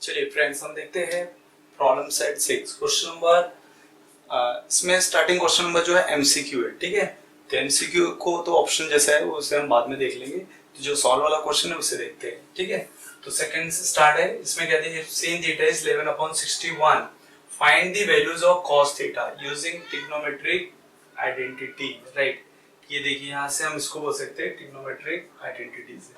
चलिए फ्रेंड्स, हम देखते हैं प्रॉब्लम सेट 6 क्वेश्चन नंबर। इसमें स्टार्टिंग क्वेश्चन नंबर जो है एमसीक्यू है, ठीक है। तो एमसीक्यू को तो ऑप्शन जैसा है वो उसे हम बाद में देख लेंगे। तो जो सॉल्व वाला क्वेश्चन है उसे देखते हैं, ठीक है। तो सेकंड से स्टार्ट है। इसमें कहते हैं sin theta is 11/61, find the values of cos theta using trigonometric identity, right. ये देखिए, यहाँ से हम इसको बोल सकते हैं ट्रिग्नोमेट्रिक आइडेंटिटी से,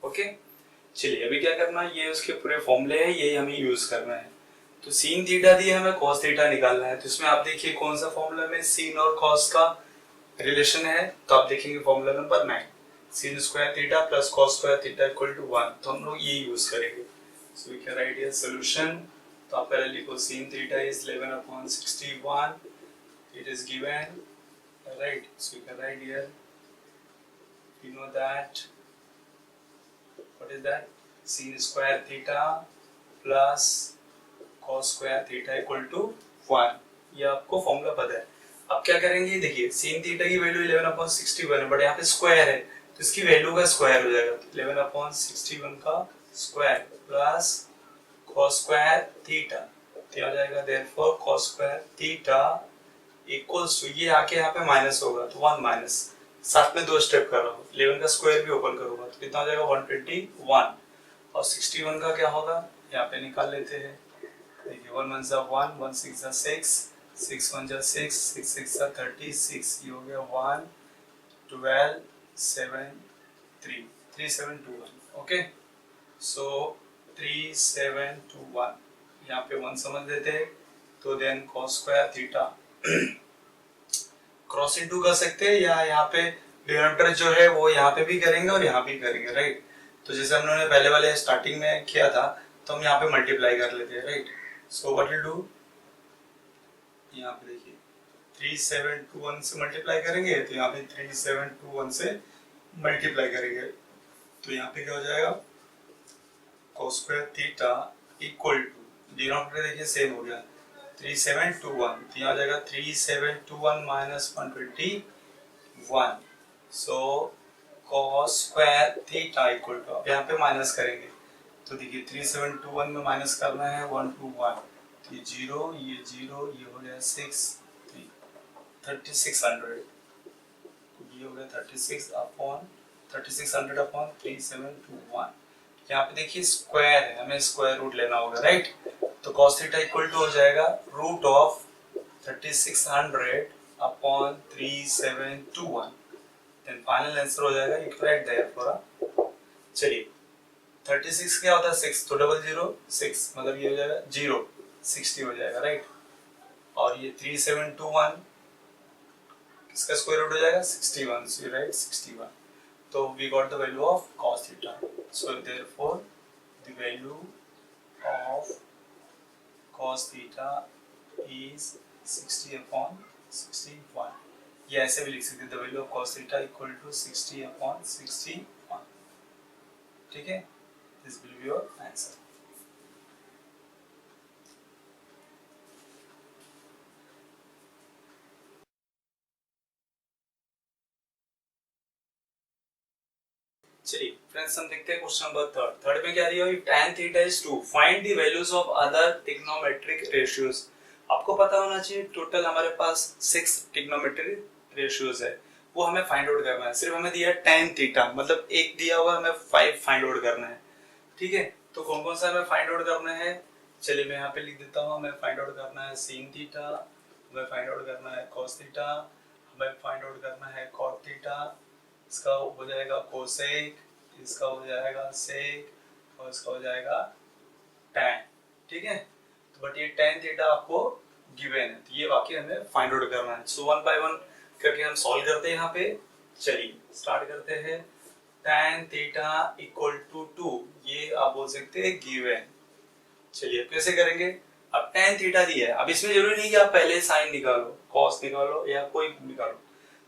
ओके। चलिए अभी क्या करना है, ये उसके पूरे फॉर्मूले है, यही हमें यूज करना है। तो sin थीटा दिए, हमें cos थीटा निकालना है। तो इसमें आप देखिए कौन सा फॉर्मूला में sin और cos का रिलेशन है। तो आप देखेंगे formula number 9, sin square theta plus cos square theta equal to 1। तो हम लोग ये यूज करेंगे। So we can write here solution. तो आप पहले लिखो sin theta is 11/61, it is given, right. So we can write here, you know that what is that, sin square theta plus cos square theta equal to 1। ये आपको formula पता है। अब क्या करेंगे, देखिए sin थीटा की वैल्यू 11/61 है, बट यहाँ पे स्क्वायर है तो इसकी वैल्यू का स्क्वायर हो जाएगा। 11/61 का square plus cos square theta, तो हो जाएगा therefore cos square theta equals to, ये आके यहाँ पे माइनस होगा तो 1 माइनस, साथ में दो स्टेप कर रहा हूँ, 11 का स्क्वायर भी ओपन करूंगा तो कितना हो जाएगा 121, और 61 का क्या होगा यहाँ पे निकाल लेते हैं। देखिए 1 1 जा 1, 1 6 जा 6, 6 1 जा 6, 6 6 जा 36, ये हो गया 1 12 7 3 3721, ओके। सो 3721, यहाँ पे 1 समझ लेते हैं। तो then cos square theta cross into कर सकते हैं, या यहाँ पे डिनोमिनेटर जो है वो यहाँ पे भी करेंगे और यहाँ भी करेंगे, राइट। तो जैसे हम लोगों ने पहले वाले स्टार्टिंग में किया था, तो हम यहाँ पे मल्टीप्लाई कर लेते हैं, right. So what will do, यहाँ पे देखिए 3721 से मल्टीप्लाई करेंगे, तो यहाँ पे 3721 से मल्टीप्लाई करेंगे, तो यहाँ पे क्या हो जाएगा cos square theta equal to, denominator देखिए सेम हो गया 3721, तो यहाँ हो जाएगा 3721 minus 121। So cos square theta equal to, अब यहाँ पे माइनस करेंगे तो देखिए 3721 में माइनस करना है 121, तो ये 0, ये हो गया 6, 3600, ये हो गया 3600 अपॉन 3721। यहाँ पे देखिए स्क्वायर है, हमें स्क्वायर रूट लेना होगा, राइट। तो cos थीटा इक्वल टू हो जाएगा root of 3600 upon 3721, then final answer हो जाएगा इट राइट देयर फॉर। चलिए 36 क्या होता है 6, तो 006, मतलब ये हो जाएगा 0 60 हो जाएगा, राइट। और ये 3721 इसका स्क्वायर रूट हो जाएगा 61, सो यू राइट 61। तो we got the value of cos theta, so therefore the value of cos theta is 60/61। ये ऐसे भी लिख सकते हैं, the value of cos theta equal to 60/61, ठीक है। This will be your answer. चलिए फ्रेंड्स, हम देखते हैं क्वेश्चन नंबर थर्ड में क्या दिया है, tan theta is 2, find the values of other trigonometric ratios. आपको पता होना चाहिए टोटल हमारे पास 6 ट्रिग्नोमेट्रिक रेशियोज है, वो हमें फाइंड आउट करना है। सिर्फ हमें दिया tan थीटा, मतलब एक दिया हुआ, हमें 5 फाइंड आउट करना है, ठीक है। तो कौन कौन सा हमें फाइंड आउट करना है, चलिए मैं यहाँ पे लिख देता हूँ। हमें फाइंड आउट करना है sin थीटा, हमें फाइंड आउट करना है cos थीटा, हमें फाइंड आउट करना है cot थीटा, इसका हो जाएगा कोसेक, इसका हो जाएगा सेक, और इसका हो जाएगा tan, ठीक है। तो बट ये tan थीटा आपको गिवन है, तो ये वाकई हमें फाइंड आउट करना है। सो वन बाय वन करके हम सॉल्व करते हैं यहाँ पे। चलिए स्टार्ट करते हैं। tan थीटा इक्वल टू 2, ये आप बोल सकते हैं गिवन। चलिए कैसे करेंगे, अब tan थीटा दिया है, अब इसमें जरूरी नहीं कि आप पहले साइन निकालो, cos निकालो या कोई निकालो,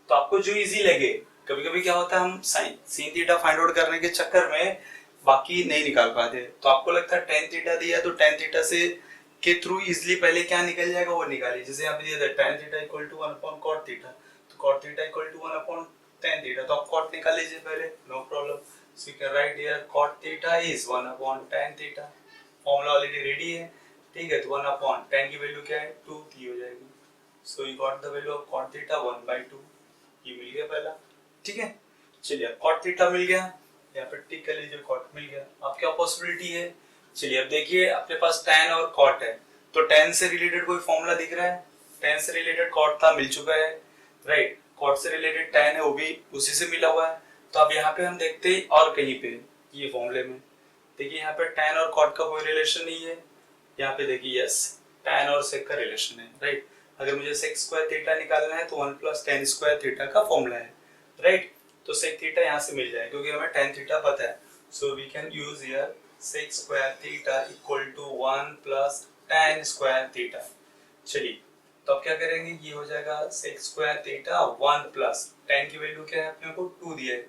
तो आपको जो इजी लगे। कभी कभी क्या होता है, हम sine sin theta find out करने के चक्कर में बाकी नहीं निकाल पाते, तो आपको लगता है tan थीटा दिया है तो tan थीटा से के थ्रू इजीली पहले क्या निकल जाएगा वो निकालिए। जैसे यहाँ पे दिया था tan theta equal to 1/cot theta, तो cot theta equal to 1/tan theta, तो आप cot निकाल लीजिए पहले, no problem. So you can write here cot theta is 1/tan theta, formula already ready है, ठीक है। तो 1/tan की वैल्यू क्या है 2, तो ये हो जाएगी। So you got the value of cot theta 1/2, ये मिल गया पहला, ठीक है। चलिए cot थीटा मिल गया, यहाँ पे टिक कर लीजिए, cot मिल गया। अब क्या पॉसिबिलिटी है, चलिए अब देखिए अपने पास tan और cot है, तो tan से रिलेटेड कोई फॉर्मूला दिख रहा है, tan से रिलेटेड cot था, मिल चुका है, राइट। cot से रिलेटेड tan है, वो भी उसी से मिला हुआ है। तो अब यहाँ पे हम देखते हैं और कहीं पे ये फॉर्मूले में देखिए, यहाँ पे tan और cot का कोई रिलेशन नहीं है, यहाँ पे देखिए यस tan और sec का रिलेशन है, राइट। अगर मुझे sec स्क्वायर थीटा निकालना है तो 1 + tan स्क्वायर थीटा का फॉर्मूला है, राइट। तो sec थीटा यहाँ से मिल जाए क्योंकि हमें tan थीटा पता है। So we can use here sec square theta equal to 1 + tan square theta. चलिए तो अब क्या करेंगे, ये हो जाएगा sec स्क्वायर थीटा 1 + tan की वैल्यू क्या है अपने को 2 दिया है,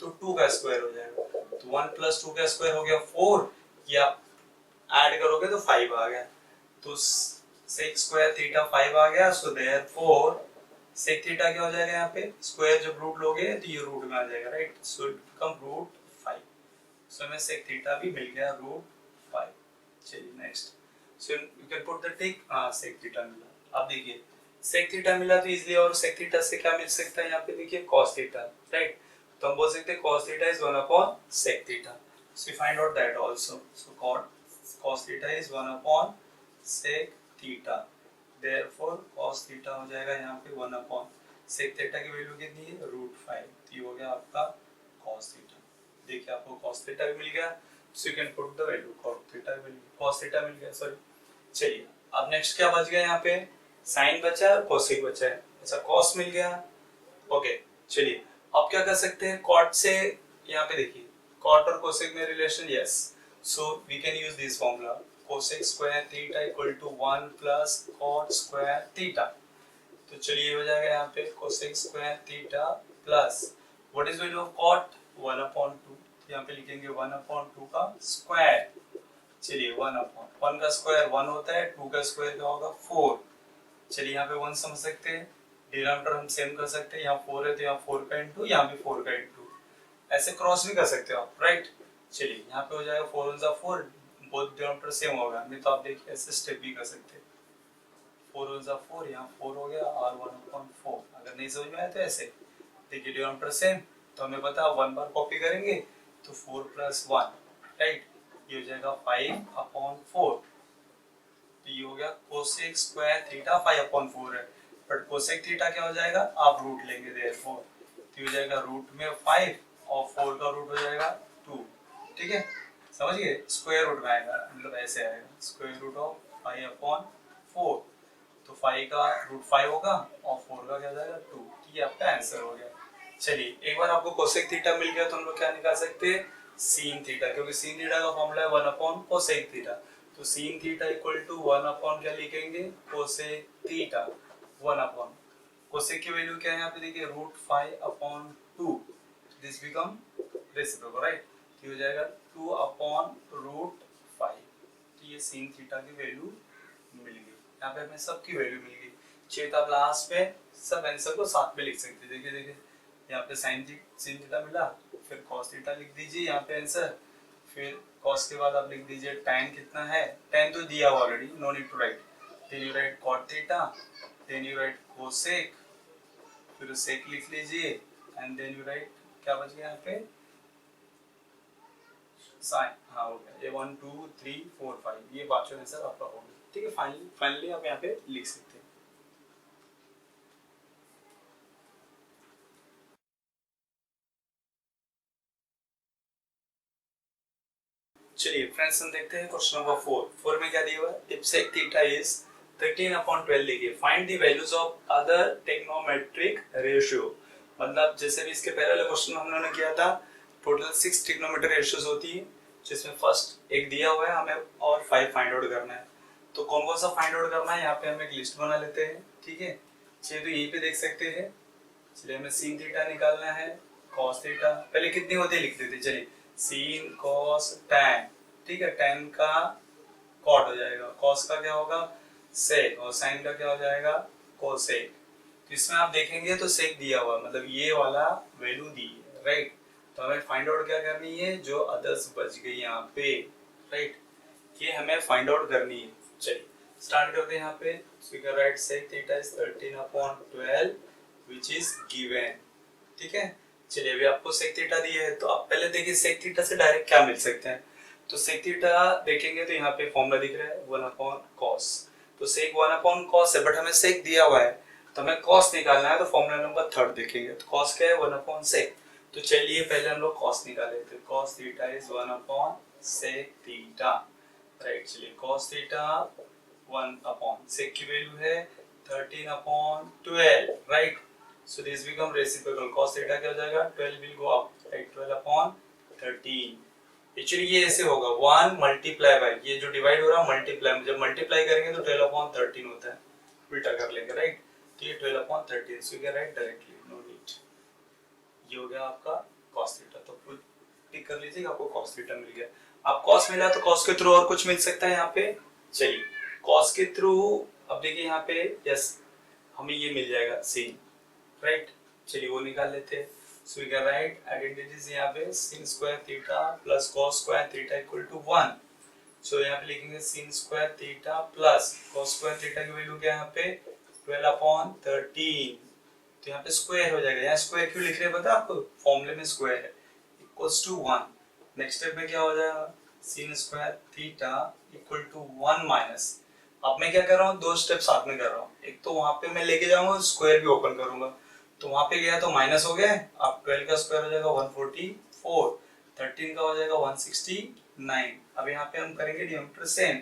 तो 2 का स्क्वायर हो जाएगा। तो 1 + 2 का स्क्वायर हो गया 4, या ऐड करोगे तो 5 आ गया। तो sec स्क्वायर थीटा 5 आ गया। सो देयरफॉर sec थीटा क्या हो जाएगा, यहाँ पे स्क्वायर जब रूट लोगे तो ये रूट में आ जाएगा, राइट। So it become √5। सो हमें sec थीटा भी मिल गया √5। चलिए next, so you can put the tick, sec theta मिला। अब देखिए sec थीटा मिला तो इजीली, और sec थीटा से क्या मिल सकता है, यहाँ पे देखिए cos थीटा, राइट। तो हम बोल सकते हैं cos theta is 1/sec theta. So we find out that also. So cos theta is 1/sec theta, therefore cos theta हो जाएगा यहाँ पे 1/sec थीटा की वैल्यू कितनी है √5, तो ये हो गया आपका cos थीटा। देखिए आपको cos थीटा भी मिल गया, so you can put the value cos theta मिल गया, सॉरी। चलिए अब नेक्स्ट क्या बच गया, यहाँ पे sin बचा है और cosec बचा है। अच्छा cos मिल गया, ओके। चलिए अब क्या कर सकते हैं, cot से यहाँ पे देखिए cot और cosec में relation, yes. So we can use this formula cosec square theta equal to 1 + cot square theta. तो चलिए हो जाएगा यहाँ पे cosec square theta plus what is value of cot 1/2, यहाँ पे लिखेंगे 1/2 का स्क्वायर। चलिए 1/1 का स्क्वायर 1 होता है, 2 का स्क्वायर क्या होगा 4। चलिए यहाँ पे 1 समझ सकते हैं, डिनोमिनेटर हम सेम कर सकते हैं, यहाँ 4 है तो यहाँ 4 का इंटू, यहाँ भी 4 का इंटू, ऐसे क्रॉस भी कर सकते हो आप, राइट। चलिए यहाँ पे हो जाएगा 4 × 4, बोथ डिनोमिनेटर सेम होगा, नहीं तो आप देखिए ऐसे स्टेप भी कर सकते हैं, 4 × 4, यहाँ 4 हो गया और 1/4। अगर नहीं समझ में आया तो ऐसे देखिए डिनोमिनेटर सेम, तो हमें पता है 1 बार कॉपी करेंगे तो 4 + 1, राइट। ये हो जाएगा 5/4। तो ये हो गया cosec स्क्वायर थीटा 5/4 है, बट cosec थीटा क्या हो जाएगा, आप रूट लेंगे देयरफॉर, तो हो जाएगा रूट में 5 और 4 का रूट हो जाएगा 2, ठीक है। समझ गए, स्क्वायर रूट में आएगा, मतलब ऐसे आएगा स्क्वायर रूट ऑफ 5/4। तो 5 का √5 होगा और 4 का क्या हो जाएगा 2, ये आपका आंसर हो गया। चलिए एक बार आपको cosec थीटा मिल गया तो हम लोग क्या निकाल सकते हैं, sin थीटा, क्योंकि sin थीटा का फॉर्मूला है 1/cosec थीटा। तो sin थीटा इक्वल टू 1/ क्या लिखेंगे cosec थीटा 1/, cosec की वैल्यू क्या है यहाँ पे देखिए √5/2, दिस बिकम रेसिप्रोकल, राइट। ये हो जाएगा 2/√5। तो ये sin थीटा की वैल्यू मिल गई, यहाँ पे हमें सबकी वैल्यू मिल गई। चाहिए तो आप लास्ट में सब आंसर को साथ में लिख सकते हैं, देखिए यहाँ पे sin थीटा मिला, फिर cos थीटा लिख दीजिए यहाँ पे आंसर, फिर cos के बाद आप लिख दीजिए tan कितना है, tan तो दिया हुआ already, no need to write. Then you write cot theta, then you write cosec, फिर sec लिख लीजिए एंड देन यू राइट क्या बच गया यहाँ पे sin। हाँ हो गया, ये 1 2 3 4 5, ये पांचों आंसर आपका हो गया, ठीक है। फाइनली आप यहाँ पे लिख सकते हैं। चलिए फ्रेंड्स हम देखते हैं क्वेश्चन नंबर 4 में क्या दिया हुआ है, इफ sec थीटा इज 13/12 देखिए, find the values of other trigonometric ratio. मतलब जैसे भी इसके पहले क्वेश्चन में हम लोगों ने किया था, टोटल 6 ट्रिग्नोमेट्रिक रेशियोज होती है, जिसमें फर्स्ट एक दिया हुआ है हमें और 5 फाइंड आउट करना है। तो कौन कौन सा फाइंड आउट करना है, यहाँ पे हम एक लिस्ट बना लेते हैं, ठीक है। चलिए तो यहीं पे देख सकते हैं, चलिए हमें sin थीटा निकालना है, cos थीटा पहले कितनी होती है लिख देते, चलिए sin cos tan, ठीक है। tan का cot हो जाएगा, cos का क्या होगा sec, और sin का क्या हो जाएगा cosec। तो इसमें आप देखेंगे तो sec दिया हुआ, मतलब ये वाला वैल्यू दी है, राइट। तो हमें फाइंड आउट क्या करनी है, जो अदर्स बच गई यहाँ पे, राइट। ये हमें फाइंड आउट करनी है। चलिए स्टार्ट करते हैं यहाँ पे। So we can write sec theta is 13/12 which is given. ठीक है, चलिए अभी आपको sec थीटा दिया है तो आप पहले देखिए sec थीटा से डायरेक्ट क्या मिल सकते हैं। तो sec थीटा देखेंगे तो यहाँ पे फॉर्मूला दिख रहा है 1/cos। तो sec 1/cos है, बट हमें sec दिया हुआ है तो हमें cos निकालना है। तो फॉर्मूला नंबर 3 देखेंगे तो cos क्या है 1/sec। तो चलिए पहले हम लोग cos निकाले थे। cos theta is 1/sec theta. Right, चलिए cos थीटा 1/sec की वैल्यू है 13/12। Right, so this become reciprocal। cos theta क्या हो जाएगा 12 will go up, right, 12/13। Actually ये ऐसे होगा 1 मल्टीप्लाई बाय ये जो डिवाइड हो रहा है मल्टीप्लाई, जब मल्टीप्लाई करेंगे तो 12/13 होता है, उल्टा कर लेंगे। राइट, तो ये 12/13 so you can write directly, no need. ये हो गया आपका cos थीटा। तो खुद टिक कर लीजिएगा, आपको cos थीटा मिल गया। अब cos मिला तो cos के थ्रू और कुछ मिल सकता है यहाँ पे। चलिए cos के थ्रू अब देखिए यहाँ पे यस हमें ये मिल जाएगा sin। राइट, चलिए वो निकाल लेते हैं। So we can write identities यहाँ पे sin square theta plus cos square theta equal to 1। So यहाँ पे लिखेंगे sin square theta plus cos square theta की वैल्यू क्या है यहाँ पे 12/13। तो यहाँ पे स्क्वायर हो जाएगा। यहाँ स्क्वायर क्यों लिख रहे हैं पता है आपको, फॉर्मूले में स्क्वायर है इक्वल्स टू 1। नेक्स्ट स्टेप में क्या हो जाएगा sin square theta equal to 1 minus. अब मैं क्या कर रहा हूँ, दो स्टेप साथ में कर रहा हूँ। एक तो वहां पे मैं लेके जाऊंगा स्क्वायर भी ओपन करूंगा, तो वहां पे गया तो माइनस हो गया। अब 12 का स्क्वायर हो जाएगा 144, 13 का हो जाएगा 169। अब यहाँ पे हम करेंगे डिनोमिनेटर सेम,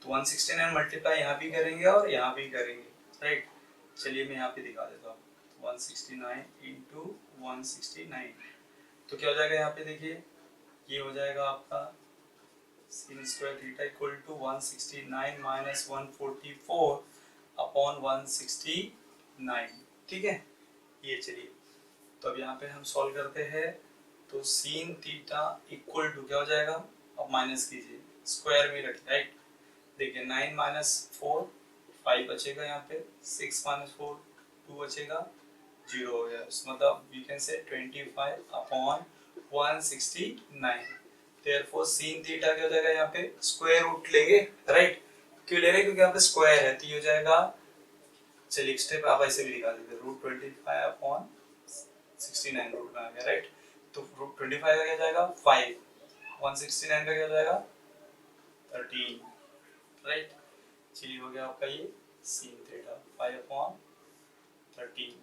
तो 169 मल्टीप्लाई यहाँ भी करेंगे और यहाँ भी करेंगे। राइट, चलिए मैं यहाँ पे दिखा देता हूँ 169 इंटू 169। तो क्या हो जाएगा यहाँ पे देखिए, ये हो जाएगा आपका sin square theta equal to 169 minus 144 upon 169। ठीक है, ये चलिए तो अब यहाँ पे हम सॉल्व करते हैं। तो sin थीटा इक्वल टू क्या हो जाएगा, अब माइनस कीजिए स्क्वायर में रखिए। राइट, देखिए 9 माइनस 4 5 बचेगा, यहाँ पे 6 माइनस 4 2 बचेगा, 0 हो गया। मतलब we can say 25 upon 169। Therefore sin theta क्या हो जाएगा, यहाँ पे स्क्वायर रूट लेंगे। राइट, क्यों ले रहे हैं, क्योंकि यहाँ पे स्क्वायर है तो ये हो जाएगा। चलिए स्टेप आप ऐसे भी निकाल देते रूट 25 अपॉन 69 रूट में आ गया। राइट, तो रूट 25 का क्या जाएगा 5, 169 का क्या जाएगा 13। राइट, चलिए हो गया आपका ये sin थीटा 5/13।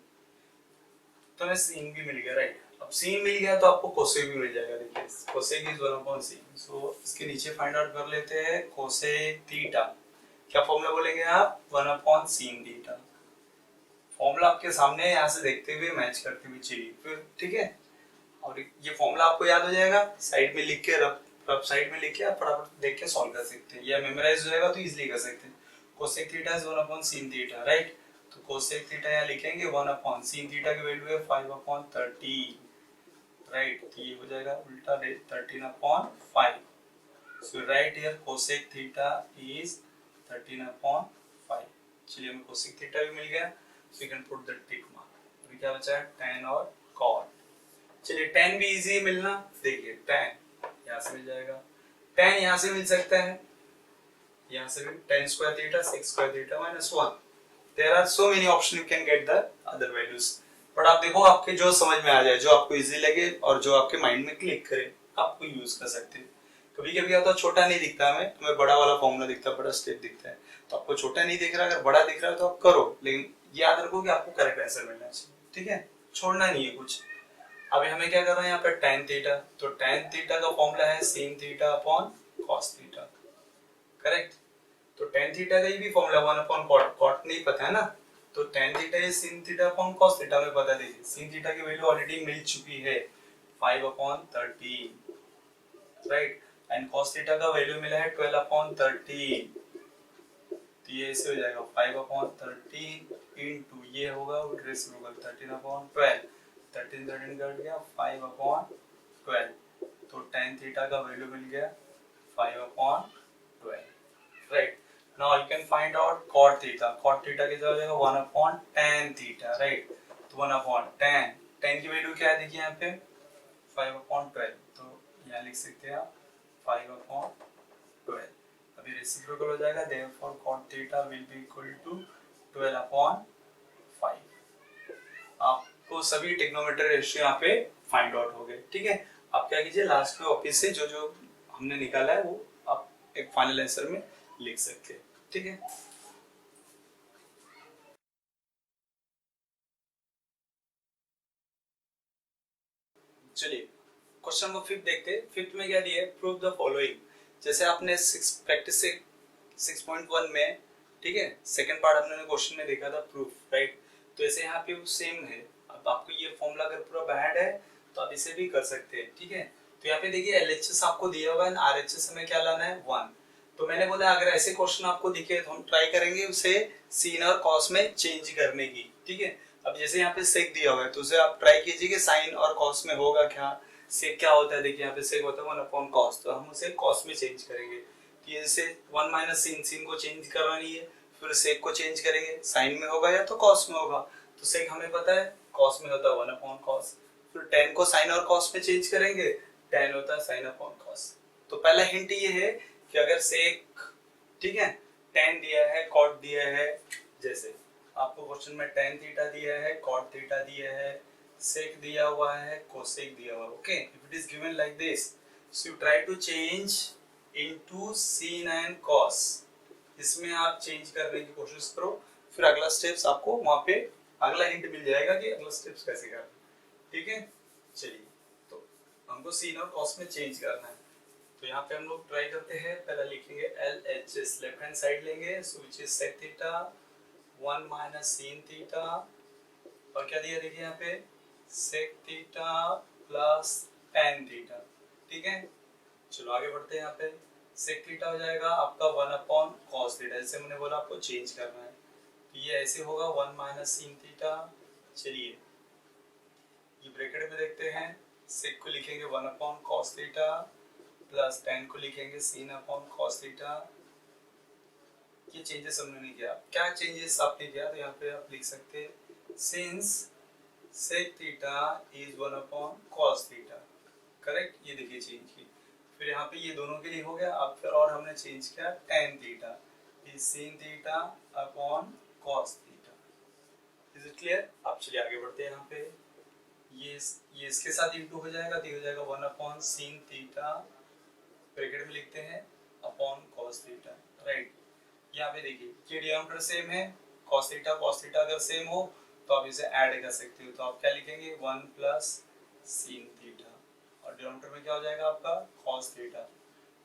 तो हमें sin भी मिल गया। राइट, अब sin मिल गया तो आपको cosec भी मिल जाएगा। देखिए cosec इज 1/sin। सो इसके नीचे फाइंड आउट कर लेते हैं cosec थीटा। क्या फॉर्मूला बोलेंगे आप 1/sin थीटा। फॉर्मूला आपके सामने यहाँ से देखते हुए मैच करते हुए चलिए फिर। ठीक है, और ये फॉर्मूला आपको याद हो जाएगा, साइड में लिख के रफ साइड में लिख के आप फटाफट देख के सॉल्व कर सकते हैं, या मेमोराइज हो जाएगा तो इजीली कर सकते हैं। cosec theta is 1/sin theta. Right, तो cosec थीटा यहाँ लिखेंगे 1/sin थीटा की वैल्यू है 5/13। राइट, तो ये हो जाएगा उल्टा 13/5। So right here cosec theta is 13/5। चलिए हमें cosec थीटा भी मिल गया, so you can put the tick mark. अभी क्या बचा है tan और cot। चलिए tan भी इजी मिलना, देखिए tan यहाँ से मिल जाएगा, tan यहाँ से मिल सकता है, यहाँ से भी tan square theta sec square theta minus 1। There are so many option, you can get the other values. But आप देखो आपके जो समझ में आ जाए, जो आपको इजी लगे और जो आपके माइंड में क्लिक करे आपको यूज कर सकते हैं। कभी कभी आता है छोटा नहीं दिखता हमें बड़ा वाला फॉर्मूला दिखता है, बड़ा स्टेप दिखता है, तो आपको छोटा नहीं दिख रहा, अगर बड़ा दिख रहा है तो आप करो, लेकिन याद रखो कि आपको करेक्ट आंसर मिलना चाहिए। ठीक है, छोड़ना नहीं है कुछ। अभी हमें क्या करना है यहाँ पर tan थीटा, तो tan थीटा का फॉर्मूला है sin theta upon cos theta. Correct, तो tan थीटा का भी फॉर्मूला 1/cot, cot नहीं पता है ना, तो tan theta is sin theta upon cos theta में पता। देखिए sin थीटा की वैल्यू ऑलरेडी मिल चुकी है 5/13। राइट, एंड cos थीटा का वैल्यू मिला है 12/13। तो ये ऐसे हो जाएगा 5/13 इनटू ये होगा रेसिप्रोकल 13/12, 13 कट गया 5/12। तो tan थीटा का वैल्यू मिल गया 5/12। Right, now you can find out cot theta. cot theta कितना हो जाएगा 1/tan थीटा। राइट, तो 1/tan, tan की वैल्यू क्या है देखिए यहाँ पे 5/12, तो यहाँ लिख सकते हैं आप 5/12। अब रेसिप्रोकल हो जाएगा, therefore cot theta will be equal to 12/5। आपको सभी ट्रिग्नोमेट्री रेशियो यहाँ पे फाइंड आउट हो गए। ठीक है, आप क्या कीजिए, लास्ट में वापस से जो जो हमने निकाला है वो आप एक फाइनल आंसर में लिख सकते हैं। ठीक है, चलिए क्वेश्चन नंबर 5 देखते हैं। 5 में क्या दिया है, प्रूव द फॉलोइंग। जैसे आपने प्रैक्टिस से 6.1 में, ठीक है, सेकंड पार्ट हमने क्वेश्चन में देखा था प्रूफ, राइट। तो ऐसे यहाँ पे वो सेम है। अब आपको ये फॉर्मूला अगर पूरा बैड है तो आप इसे भी कर सकते हैं। ठीक है, तो यहाँ पे देखिए LHS आपको दिया हुआ है, RHS हमें क्या लाना है 1। तो मैंने बोला अगर ऐसे क्वेश्चन आपको दिखे तो हम ट्राई करेंगे उसे सीन और कॉस में चेंज करने की। ठीक है, अब जैसे यहाँ पे सेक दिया हुआ है तो उसे आप ट्राई कीजिए कि साइन और कॉस में होगा क्या। सेक क्या होता है, देखिए यहाँ पे सेक होता है 1/cos, तो हम उसे कॉस में चेंज करेंगे। तो ये जैसे 1 माइनस सीन, सीन को चेंज करना नहीं है, फिर सेक को चेंज करेंगे, साइन में होगा या तो कॉस में होगा। तो सेक हमें पता है कॉस में होता है 1/cos। फिर tan को साइन और कॉस में चेंज करेंगे, tan होता है sin/cos। तो पहला हिंट ये है कि अगर सेक, ठीक है, tan दिया है, cot दिया है, जैसे आपको क्वेश्चन में tan थीटा दिया है, cot थीटा दिया है, sec दिया हुआ है, cosec दिया हुआ है। Okay, if it is given like this, so you try to change into sin and cos। इसमें आप चेंज करने की कोशिश करो, फिर अगला स्टेप्स आपको वहां पे अगला हिंट मिल जाएगा कि अगला स्टेप्स कैसे करना। ठीक है, चलिए, तो हमको sin और cos में चेंज करना है। तो यहाँ पे हम लोग ट्राई करते हैं, पहले लिखेंगे LHS, लेफ्ट हैंड साइड लेंगे, so which is sec theta 1 minus sin theta, और क्या दिया देखिए यहाँ पे sec theta plus tan theta. ठीक है, चलो आगे बढ़ते हैं। यहाँ पे sec थीटा हो जाएगा आपका 1/cos थीटा, जैसे मैंने बोला आपको चेंज करना है, तो ये ऐसे होगा 1 माइनस sin थीटा। चलिए ये ब्रैकेट में देखते हैं, sec को लिखेंगे 1/cos थीटा प्लस tan को लिखेंगे sin/cos थीटा। ये चेंजेस हमने नहीं किया, क्या चेंजेस आपने किया, तो यहाँ पे आप लिख सकते हैं since sec theta is 1/cos theta, correct. ये देखिए चेंज की, फिर यहाँ पे ये दोनों के लिए हो गया। अब फिर और हमने चेंज किया tan theta is sin theta upon cos theta. Is it clear? आप चलिए आगे बढ़ते हैं। यहाँ पे ये इसके साथ इंटू हो जाएगा, तो हो जाएगा 1/sin थीटा, ब्रैकेट में लिखते हैं अपॉन cos थीटा, राइट। यहाँ पे देखिए ये डिनोमिनेटर सेम है, cos थीटा अगर सेम हो तो आप इसे ऐड कर सकते हो, तो आप क्या लिखेंगे 1 प्लस sin थीटा, और डिनोमिनेटर में क्या हो जाएगा आपका cos थीटा।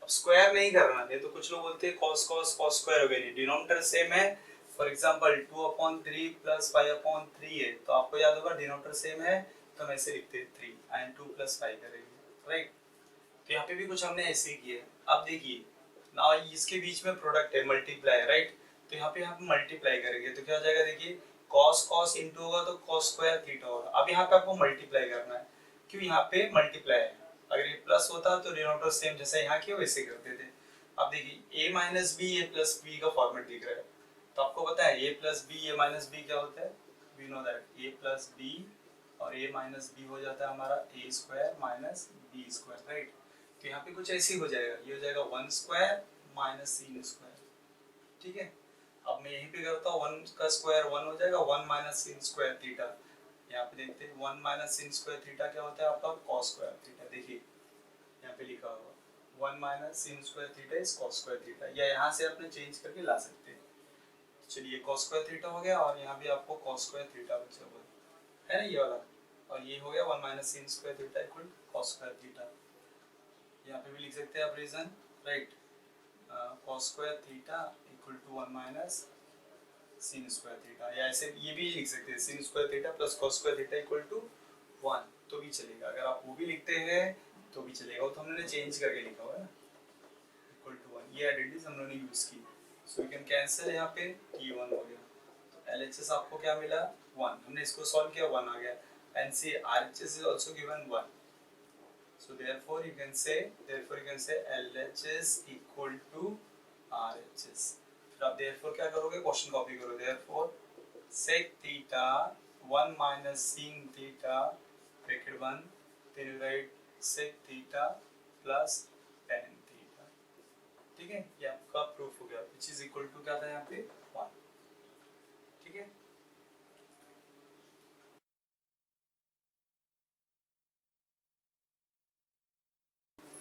अब स्क्वायर नहीं करना है, तो कुछ लोग बोलते हैं cos स्क्वायर हो गया, नहीं, डिनोमिनेटर सेम है। फॉर एग्जांपल 2/3 प्लस 5/3 है, तो आपको याद होगा डिनोमिनेटर सेम है तो हम ऐसे लिखते हैं 3 एंड 2 प्लस 5 करेंगे, राइट। तो यहाँ पे भी कुछ हमने ऐसे ही किया। अब देखिए ना, इसके बीच में प्रोडक्ट है, मल्टीप्लाई, राइट। तो यहाँ पे हम मल्टीप्लाई करेंगे तो क्या हो जाएगा, देखिए cos इंटू होगा तो cos स्क्वायर थीटा होगा। अब यहाँ पे आपको मल्टीप्लाई करना है, क्यों, यहाँ पे मल्टीप्लाई है। अगर ये प्लस होता तो डिनोमिनेटर सेम जैसा यहाँ किया वैसे करते थे। अब देखिए a minus B A plus B का फॉर्मेट दिख रहा है, तो आपको पता है a plus b a minus b क्या होता है, we know that a plus b और a माइनस बी हो जाता है हमारा a square minus b square, right. तो यहाँ पे कुछ ऐसे ही हो जाएगा, ये हो जाएगा 1 स्क्वायर माइनस sin स्क्वायर। ठीक है, अब मैं यहीं पे करता हूँ, 1 का स्क्वायर 1 हो जाएगा, 1 माइनस sin स्क्वायर थीटा। यहाँ पे देखते हैं 1 माइनस sin स्क्वायर थीटा क्या होता है आपका cos स्क्वायर थीटा। देखिए यहाँ पे लिखा होगा 1 minus sin square theta is cos square theta, या यहाँ से अपने चेंज करके ला सकते हैं। चलिए cos स्क्वायर थीटा हो गया, और यहाँ भी आपको cos स्क्वायर थीटा बचा हुआ है ना, ये वाला, और ये हो गया 1 minus sin square theta equal cos square theta. यहाँ पे भी लिख सकते हैं आप reason, right, cos square theta equal to 1 minus sin square theta, या ऐसे ये भी लिख सकते हैं sin square theta plus cos square theta equal to 1, तो भी चलेगा। अगर आप वो भी लिखते हैं तो भी चलेगा, वो तो हमने चेंज करके लिखा हुआ है ना, इक्वल टू 1, ये आइडेंटिटीज हम लोगों ने यूज की, सो यू कैन कैंसिल, यहाँ पे ये 1 हो गया। तो LHS आपको क्या मिला 1, हमने इसको सॉल्व किया 1 आ गया, and see RHS is also given 1। So therefore you can say LHS equal to RHS। फिर आप therefore क्या करोगे, क्वेश्चन कॉपी करो, therefore sec theta 1 minus sin theta bracket 1, then you write sec theta plus tan theta। ठीक है, ये आपका proof हो गया, विच इज इक्वल टू क्या था यहाँ पे 1। ठीक है,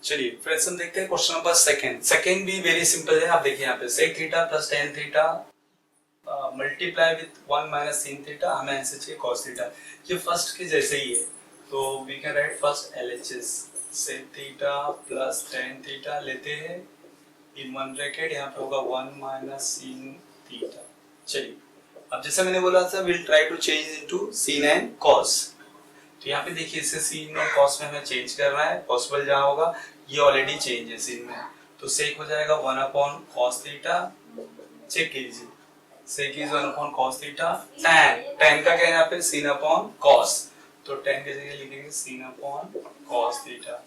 चलिए फ्रेंड्स हम देखते हैं क्वेश्चन नंबर सेकंड। सेकंड भी वेरी सिंपल है। आप देखिए यहाँ पे sec theta plus tan theta multiply with 1 minus sin theta, हमें आंसर चाहिए cos थीटा। ये फर्स्ट के जैसे ही है, तो we can write first LHS sec theta plus tan theta लेते हैं इन वन ब्रैकेट, यहाँ पे होगा 1 माइनस sin थीटा। चलिए अब जैसे मैंने बोला था will try to change into sin and cos। तो यहाँ पे देखिए इसे sin और cos में हमें चेंज करना है, पॉसिबल जहाँ होगा। ये ऑलरेडी चेंज है sin में, तो sec हो जाएगा 1 अपॉन cos थीटा। चेक कीजिए, sec is 1 upon cos theta. tan का क्या है यहाँ पे sin अपॉन cos, तो tan की जगह लिखेंगे sin अपॉन cos थीटा।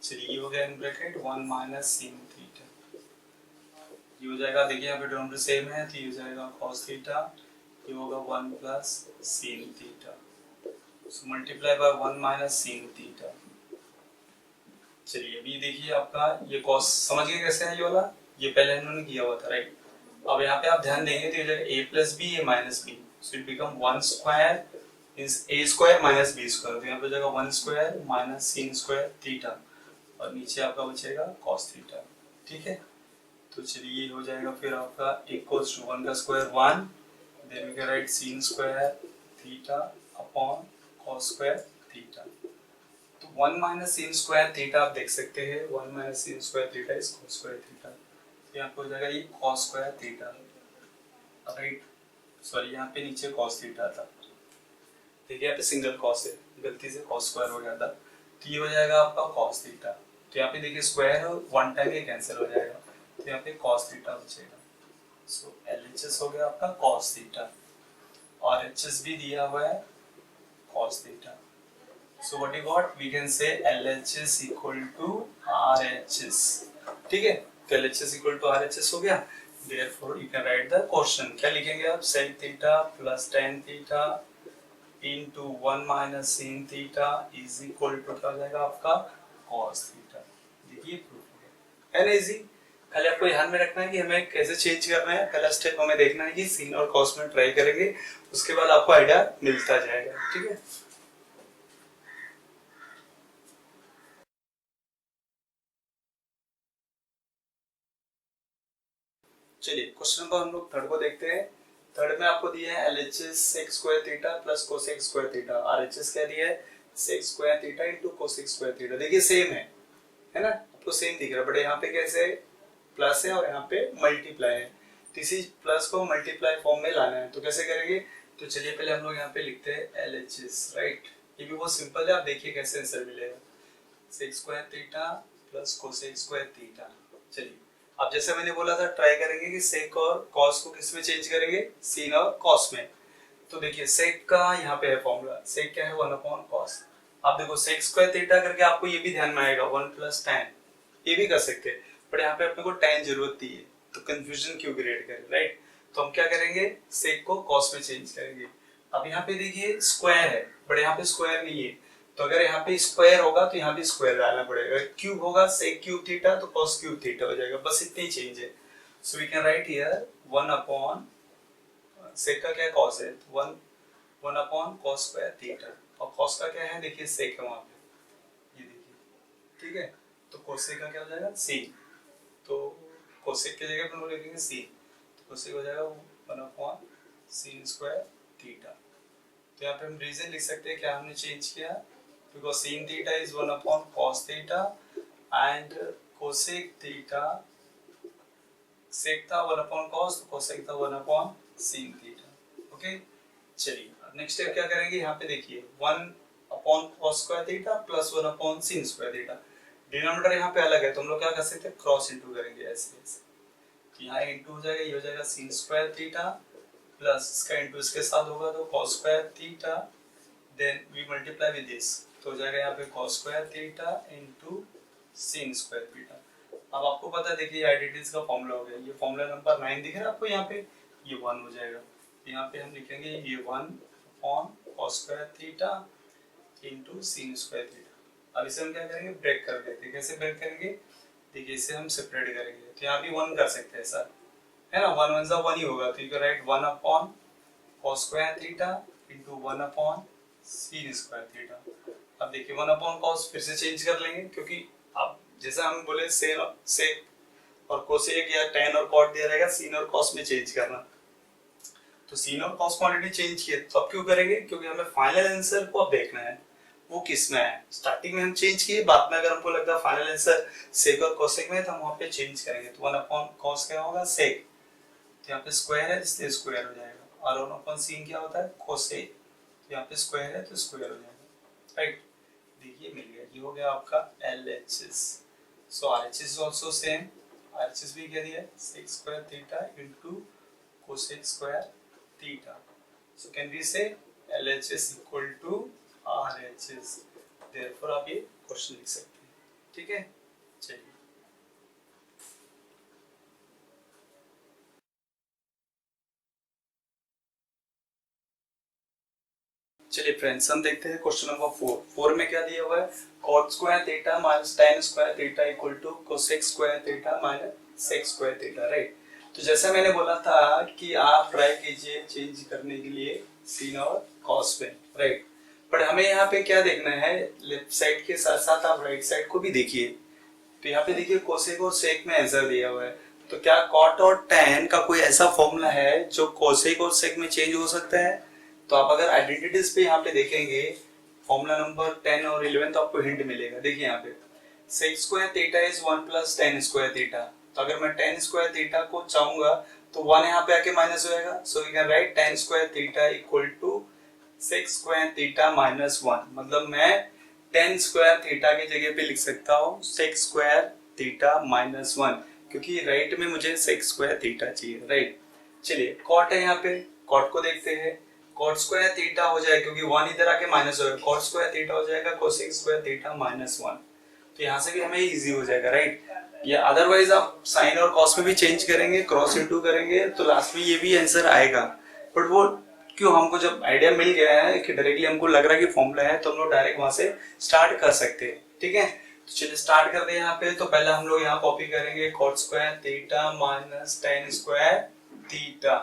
चलिए ये हो गया in bracket 1 minus sin theta. ये हो जाएगा, देखिए यहाँ पे डिनोमिनेटर सेम है, तो ये हो जाएगा cos थीटा, ये होगा 1 plus sin theta, so multiply by 1 minus sin theta. चलिए अभी देखिए आपका ये cos समझ गए कैसे है ये वाला, ये पहले इन्होंने किया हुआ था राइट। अब यहाँ पे आप ध्यान देंगे तो ये जाएगा a plus b a minus b, so it become 1 square is a square minus b square, तो यहाँ पे जाएगा 1 square minus sin square theta, और नीचे आपका बचेगा cos थीटा। ठीक है, तो चलिए ये हो जाएगा फिर आपका इक्वल्स टू 1 का square 1, then we can write sin square theta upon cos square theta. तो 1 माइनस sin स्क्वायर थीटा आप देख सकते हैं, 1 minus sin square theta is cos square theta, तो यहाँ पे हो जाएगा ये cos square theta right. Sorry यहाँ पे नीचे cos थीटा था, देखिए यहाँ पे सिंगल cos है, गलती से cos स्क्वायर हो गया था, तो ये हो जाएगा आपका cos थीटा। तो यहाँ पे देखिए स्क्वायर वन टाइम ये कैंसिल हो जाएगा, तो यहाँ पे cos थीटा बचेगा। सो LHS हो गया आपका cos थीटा, और HS भी दिया हुआ है cos theta. So what you got? We can say LHS equal to RHS. ठीक है, तो LHS equal to RHS हो गया। Therefore you can write the question. क्या लिखेंगे आप? Sec theta plus tan theta into 1 minus sin theta is equal to क्या हो जाएगा आपका cos theta। देखिए प्रूफ हो गया, है ना इजी। पहले आपको ध्यान में रखना है कि हमें कैसे चेंज करना है। पहला स्टेप हमें देखना है कि sin और cos में ट्राई करेंगे, उसके बाद आपको आइडिया मिलता जाएगा। ठीक है, चलिए क्वेश्चन नंबर हम लोग थर्ड को देखते हैं। थर्ड में आपको दिया है LHS sec square theta plus cosec square theta, RHS क्या दिया है sec square theta into cosec square theta. देखिए सेम है ना, आपको सेम दिख रहा है, बट यहाँ पे कैसे प्लस है और यहाँ पे मल्टीप्लाई है, तो इसी प्लस को मल्टीप्लाई फॉर्म में लाना है, तो कैसे करेंगे। तो चलिए पहले हम लोग यहाँ पे लिखते हैं LHS राइट। ये भी बहुत सिंपल है, आप देखिए कैसे आंसर मिलेगा, sec square theta plus cosec square theta. चलिए अब जैसे मैंने बोला था ट्राई करेंगे कि sec और cos को किस में चेंज करेंगे, sin और cos में। तो देखिए sec का यहाँ पे है फॉर्मूला, sec क्या है 1 अपॉन cos। आप देखो sec स्क्वायर थीटा करके आपको ये भी ध्यान में आएगा 1 प्लस tan, ये भी कर सकते हैं, बट यहाँ पे अपने को tan जरूरत थी है, तो कंफ्यूजन क्यों क्रिएट करें राइट। तो हम क्या करेंगे, sec को cos में चेंज करेंगे। अब यहाँ पे देखिए स्क्वायर है, बट यहाँ पे स्क्वायर नहीं है, तो अगर यहाँ पे स्क्वायर होगा तो यहाँ भी स्क्वायर डालना पड़ेगा। क्यूब होगा sec क्यूब थीटा तो cos क्यूब थीटा हो जाएगा, बस इतनी चेंज है। So we can write here 1 upon sec का क्या cos है, 1 अपॉन cos स्क्वायर थीटा, और cos का क्या है देखिए sec है वहां पे, ये देखिए ठीक है। तो cosec का क्या हो जाएगा sin, तो cosec की जगह पर हम लिखेंगे sin, तो cosec हो जाएगा 1 अपॉन sin स्क्वायर थीटा। तो यहाँ पे हम रीजन लिख सकते हैं क्या हमने चेंज किया, because sin theta is 1 upon cos theta and cosec theta, sec था 1 upon cos, तो cosec था 1 upon sin theta। ओके चलिए अब नेक्स्ट स्टेप क्या करेंगे, यहाँ पे देखिए 1 upon cos square theta plus 1 upon sin square theta. Denominator यहाँ पे अलग है, तो हम लोग क्या कर सकते हैं क्रॉस इनटू करेंगे ऐसे ऐसे, तो यहाँ इनटू हो जाएगा, ये हो जाएगा sin स्क्वायर थीटा प्लस इसका इनटू इसके साथ होगा तो cos square theta, then we multiply with this, तो हो जाएगा यहाँ पे cos square theta into sin square theta. अब आपको पता है देखिए आइडेंटिटीज का फॉर्मूला हो गया, ये फॉर्मूला नंबर 9 दिख रहा है आपको यहाँ पे, ये 1 हो जाएगा, यहाँ पे हम लिखेंगे ये 1 upon cos square theta into sin square theta. अब इसे हम क्या करेंगे ब्रेक कर देते हैं, कैसे ब्रेक करेंगे, देखिए इसे हम सेपरेट करेंगे तो यहाँ भी 1 कर सकते हैं सर, है ना, 1 1 सा 1 ही होगा, तो you can write 1 upon cos square theta into 1 upon sin square theta. अब देखिए 1 अपॉन cos फिर से चेंज कर लेंगे, क्योंकि अब जैसा हम बोले सेक और कोसेक या tan और cot दिया रहेगा, sin और cos में चेंज करना, तो sin और cos क्वांटिटी चेंज किए, तो अब क्यों करेंगे, क्योंकि हमें फाइनल आंसर को अब देखना है वो किस में है। स्टार्टिंग में हम चेंज किए, बाद में अगर हमको लगता है फाइनल आंसर सेक और कोसेक में है तो हम वहां पे चेंज करेंगे। तो 1 अपॉन cos क्या होगा, सेक, तो यहाँ पे स्क्वायर है इसलिए स्क्वायर हो जाएगा, और 1 अपॉन sin क्या होता है, कोसेक, तो यहाँ पे स्क्वायर है तो स्क्वायर हो जाएगा, राइट। देखिए मिल गया, ये हो गया आपका LHS। So RHS is also same, RHS भी क्या दिया है, sec square theta into cosec square theta. So can we say LHS equal to RHS, therefore आप ये क्वेश्चन लिख सकते हैं, ठीक है। चलिए चलिए फ्रेंड्स, हम देखते हैं क्वेश्चन नंबर 4 में क्या दिया हुआ है, cot square theta minus tan square theta equal to cosec square theta minus sec square theta, right. तो जैसा मैंने बोला था कि आप ट्राई कीजिए चेंज करने के लिए sin और cos में, राइट। बट हमें यहाँ पे क्या देखना है, लेफ्ट साइड के साथ साथ आप राइट साइड को भी देखिए। तो यहाँ पे देखिए cosec और sec में आंसर दिया हुआ है, तो क्या cot और tan का कोई ऐसा फॉर्मूला है जो cosec और sec में चेंज हो सकता है। तो आप अगर आइडेंटिटीज पे यहाँ पे देखेंगे फॉर्मूला नंबर 10 और 11, तो आपको हिंट मिलेगा। देखिए यहाँ पे sec square theta is 1 plus tan square theta, तो अगर मैं tan स्क्वायर थीटा को चाहूंगा तो 1 यहाँ पे आके माइनस हो जाएगा, so you can write tan square theta equal to sec square theta minus 1, मतलब मैं tan स्क्वायर थीटा की जगह पे लिख सकता हूँ sec स्क्वायर थीटा माइनस 1, क्योंकि राइट में मुझे sec स्क्वायर थीटा चाहिए, राइट। चलिए cot है यहाँ पे, cot को देखते हैं, cot स्क्वायर थीटा हो जाएगा, क्योंकि 1 इधर आके माइनस हो जाएगा, cot स्क्वायर थीटा हो जाएगा cosec स्क्वायर थीटा माइनस 1, तो यहाँ से भी हमें इजी हो जाएगा, राइट। या अदरवाइज आप साइन और cos में भी चेंज करेंगे, क्रॉस इनटू करेंगे, तो लास्ट में ये भी आंसर आएगा। बट वो क्यों, हमको जब आइडिया मिल गया है कि डायरेक्टली हमको लग रहा है कि फॉर्मूला है, तो हम लोग डायरेक्ट वहां से स्टार्ट कर सकते हैं, ठीक है। तो चलिए स्टार्ट करते हैं यहाँ पे। तो पहले हम लोग यहाँ कॉपी करेंगे cot square theta minus tan square theta,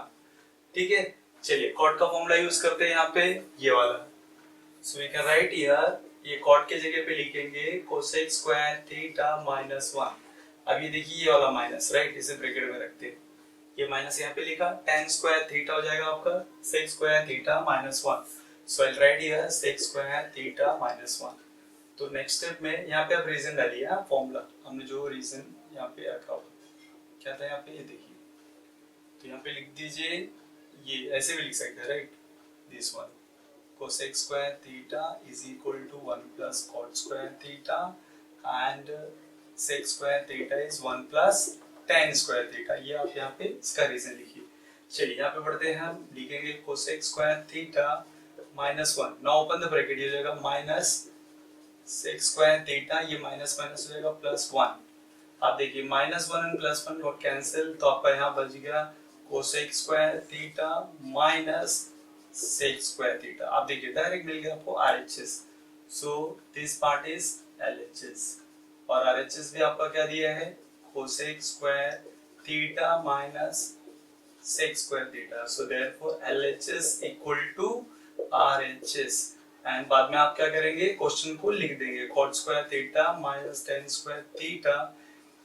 ठीक है। चलिए cot का फॉर्मूला यूज करते हैं यहाँ पे, ये वाला। So we can write here, ये cot के जगह पे लिखेंगे cosec स्क्वायर थीटा माइनस 1। अब ये देखिए ये वाला माइनस, राइट, इसे ब्रैकेट में रखते हैं, ये माइनस यहाँ पे लिखा, tan स्क्वायर थीटा हो जाएगा आपका sec square theta minus 1। So I right here sec square theta minus 1। तो नेक्स्ट स्टेप में यहाँ पे आप रीजन डालिए, फॉर्मूला हमने जो रीजन यहाँ पे रखा हुआ क्या था, यहाँ पे ये देखिए, तो यहाँ पे लिख दीजिए, ये ऐसे भी लिख सकते हैं, right, this one cosec square theta is equal to 1 plus cot square theta and sec square theta is 1 plus tan square theta. ये आप यहाँ पे इसका रीजन लिखिए। चलिए यहाँ पे बढ़ते हैं, हम लिखेंगे cosec square theta minus 1, now open the bracket, ये हो जाएगा माइनस sec स्क्वायर थीटा, ये माइनस माइनस हो जाएगा प्लस 1। आप देखिए minus 1 and plus 1 note cancel, तो आपका यहाँ बच गया cosec square theta minus sec square theta. आप देखिए डायरेक्ट मिल गया आपको RHS, so this part is LHS, और RHS भी आपका क्या दिया है, cosec square theta minus sec square theta, so therefore LHS equal to RHS। And बाद में आप क्या करेंगे, क्वेश्चन को लिख देंगे cot square theta minus tan square theta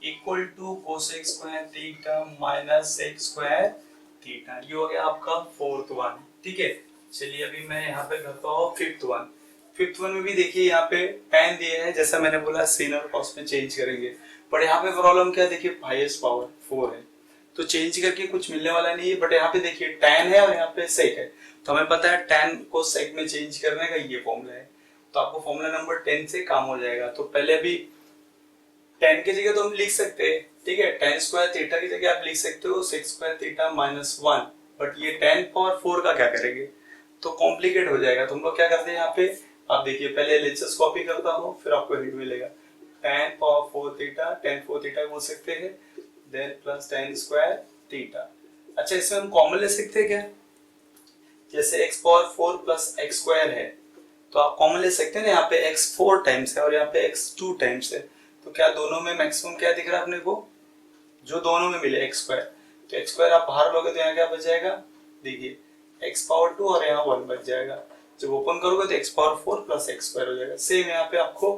equal to cosec square theta minus sec square theta. ये हो गया आपका फोर्थ वन, ठीक है। चलिए अभी मैं यहाँ पे करता हूँ फिफ्थ वन। फिफ्थ वन में भी देखिए यहाँ पे tan दिया है, जैसा मैंने बोला sin और cos में चेंज करेंगे, बट यहाँ पे प्रॉब्लम क्या, देखिए हाईएस्ट पावर 4 है, तो चेंज करके कुछ मिलने वाला नहीं है। बट यहाँ पे देखिए tan है और यहाँ पे sec है, तो हमें पता है tan को sec में चेंज करने का ये फॉर्मूला है, तो आपको फॉर्मूला नंबर 10 से काम हो जाएगा। तो पहले अभी tan की जगह तो हम लिख सकते हैं, ठीक है, tan स्क्वायर थीटा की जगह आप लिख सकते हो sec square theta minus 1, but ये tan पावर 4 का क्या करेंगे, तो कॉम्प्लिकेट हो जाएगा। तो हम लोग क्या करते हैं यहाँ पे, आप देखिए पहले LHS कॉपी करता हूँ, फिर आपको हिंट मिलेगा, tan power 4 theta, tan 4 theta बोल सकते हैं, then plus tan square theta. अच्छा इसमें हम कॉमन ले सकते हैं क्या, जैसे x power 4 plus x square है, तो आप कॉमन ले सकते हैं ना, यहाँ पे x 4 टाइम्स है और यहाँ पे x 2 टाइम्स है, तो क्या दोनों में मैक्सिमम क्या दिख रहा है अपने को, जो दोनों में मिले एक्स स्क्वायर, तो एक्स स्क्वायर आप बाहर लोगे तो यहाँ क्या बच जाएगा, देखिए एक्स पावर 2 और यहाँ 1 बच जाएगा। जब ओपन करोगे तो x power 4 plus x square हो जाएगा। सेम यहाँ पे आपको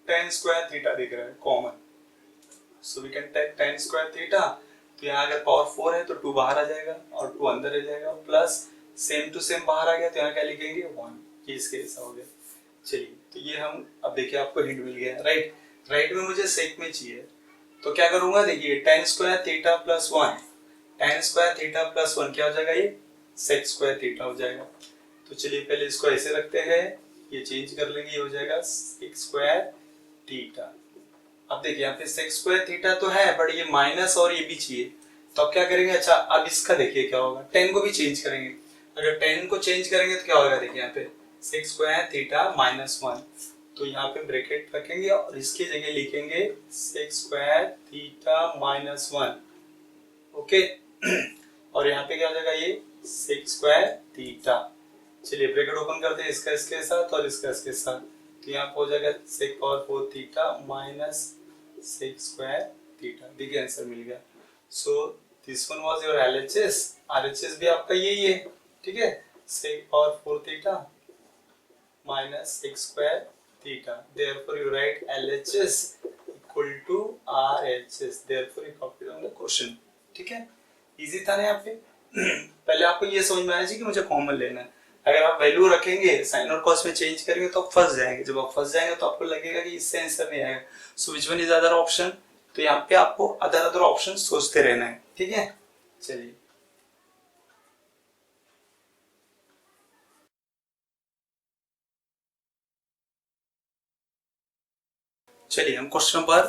tan स्क्वायर थीटा दिख रहा है common, so we can take tan square theta. तो यहाँ अगर पावर 4 है तो 2 बाहर आ जाएगा और 2 अंदर आ जाएगा, प्लस सेम टू सेम बाहर आ गया तो यहाँ क्या लिखेंगे 1, ये इसके ऐसा हो गया। चलिए तो ये हम अब देखिए आपको हिंट मिल गया, राइट। राइट में मुझे सेक में चाहिए, तो क्या करूंगा, देखिए tan square theta plus 1, tan square theta plus 1 क्या हो जाएगा, ये सेक स्क्वायर थीटा हो जाएगा। तो चलिए पहले इसको ऐसे रखते हैं, ये चेंज कर लेंगे, ये हो जाएगा सेक स्क्वायर थीटा। अब देखिए यहाँ पे सेक स्क्वायर थीटा तो है, बट ये माइनस और ये भी चाहिए, तो अब क्या करेंगे, अच्छा अब इसका देखिए क्या होगा, tan को भी चेंज करेंगे। अगर tan को चेंज करेंगे तो क्या होगा, देखिए यहाँ पे सेक स्क्वायर थीटा माइनस 1, तो यहाँ पे ब्रैकेट रखेंगे और इसकी जगह लिखेंगे sec square theta minus 1, okay. और यहाँ पे क्या हो जाएगा, ये सेक स्क्वायर थीटा। चलिए ब्रैकेट ओपन करते हैं, इसका इसके साथ और इसका इसके साथ, तो यहाँ पे हो जाएगा sec power 4 theta minus sec square theta. देखिए आंसर मिल गया। So this one was your LHS, RHS भी आपका यही है, ठीक है, sec power 4 theta minus sec square theta. Therefore, you write LHS equal to RHS. Therefore, you copy on the question. ठीक है, इजी था ना यहाँ पे। पहले आपको ये समझ में आया कि मुझे कॉमन लेना है। अगर आप वैल्यू रखेंगे साइन और कॉस में चेंज करेंगे तो आप फंस जाएंगे। जब आप फंस जाएंगे तो आपको लगेगा कि इससे आंसर नहीं आएगा। So which one is other option, तो यहाँ पे आपको अदर ऑप्शन सोचते रहना है, ठीक है। चलिए चलिए हम क्वेश्चन नंबर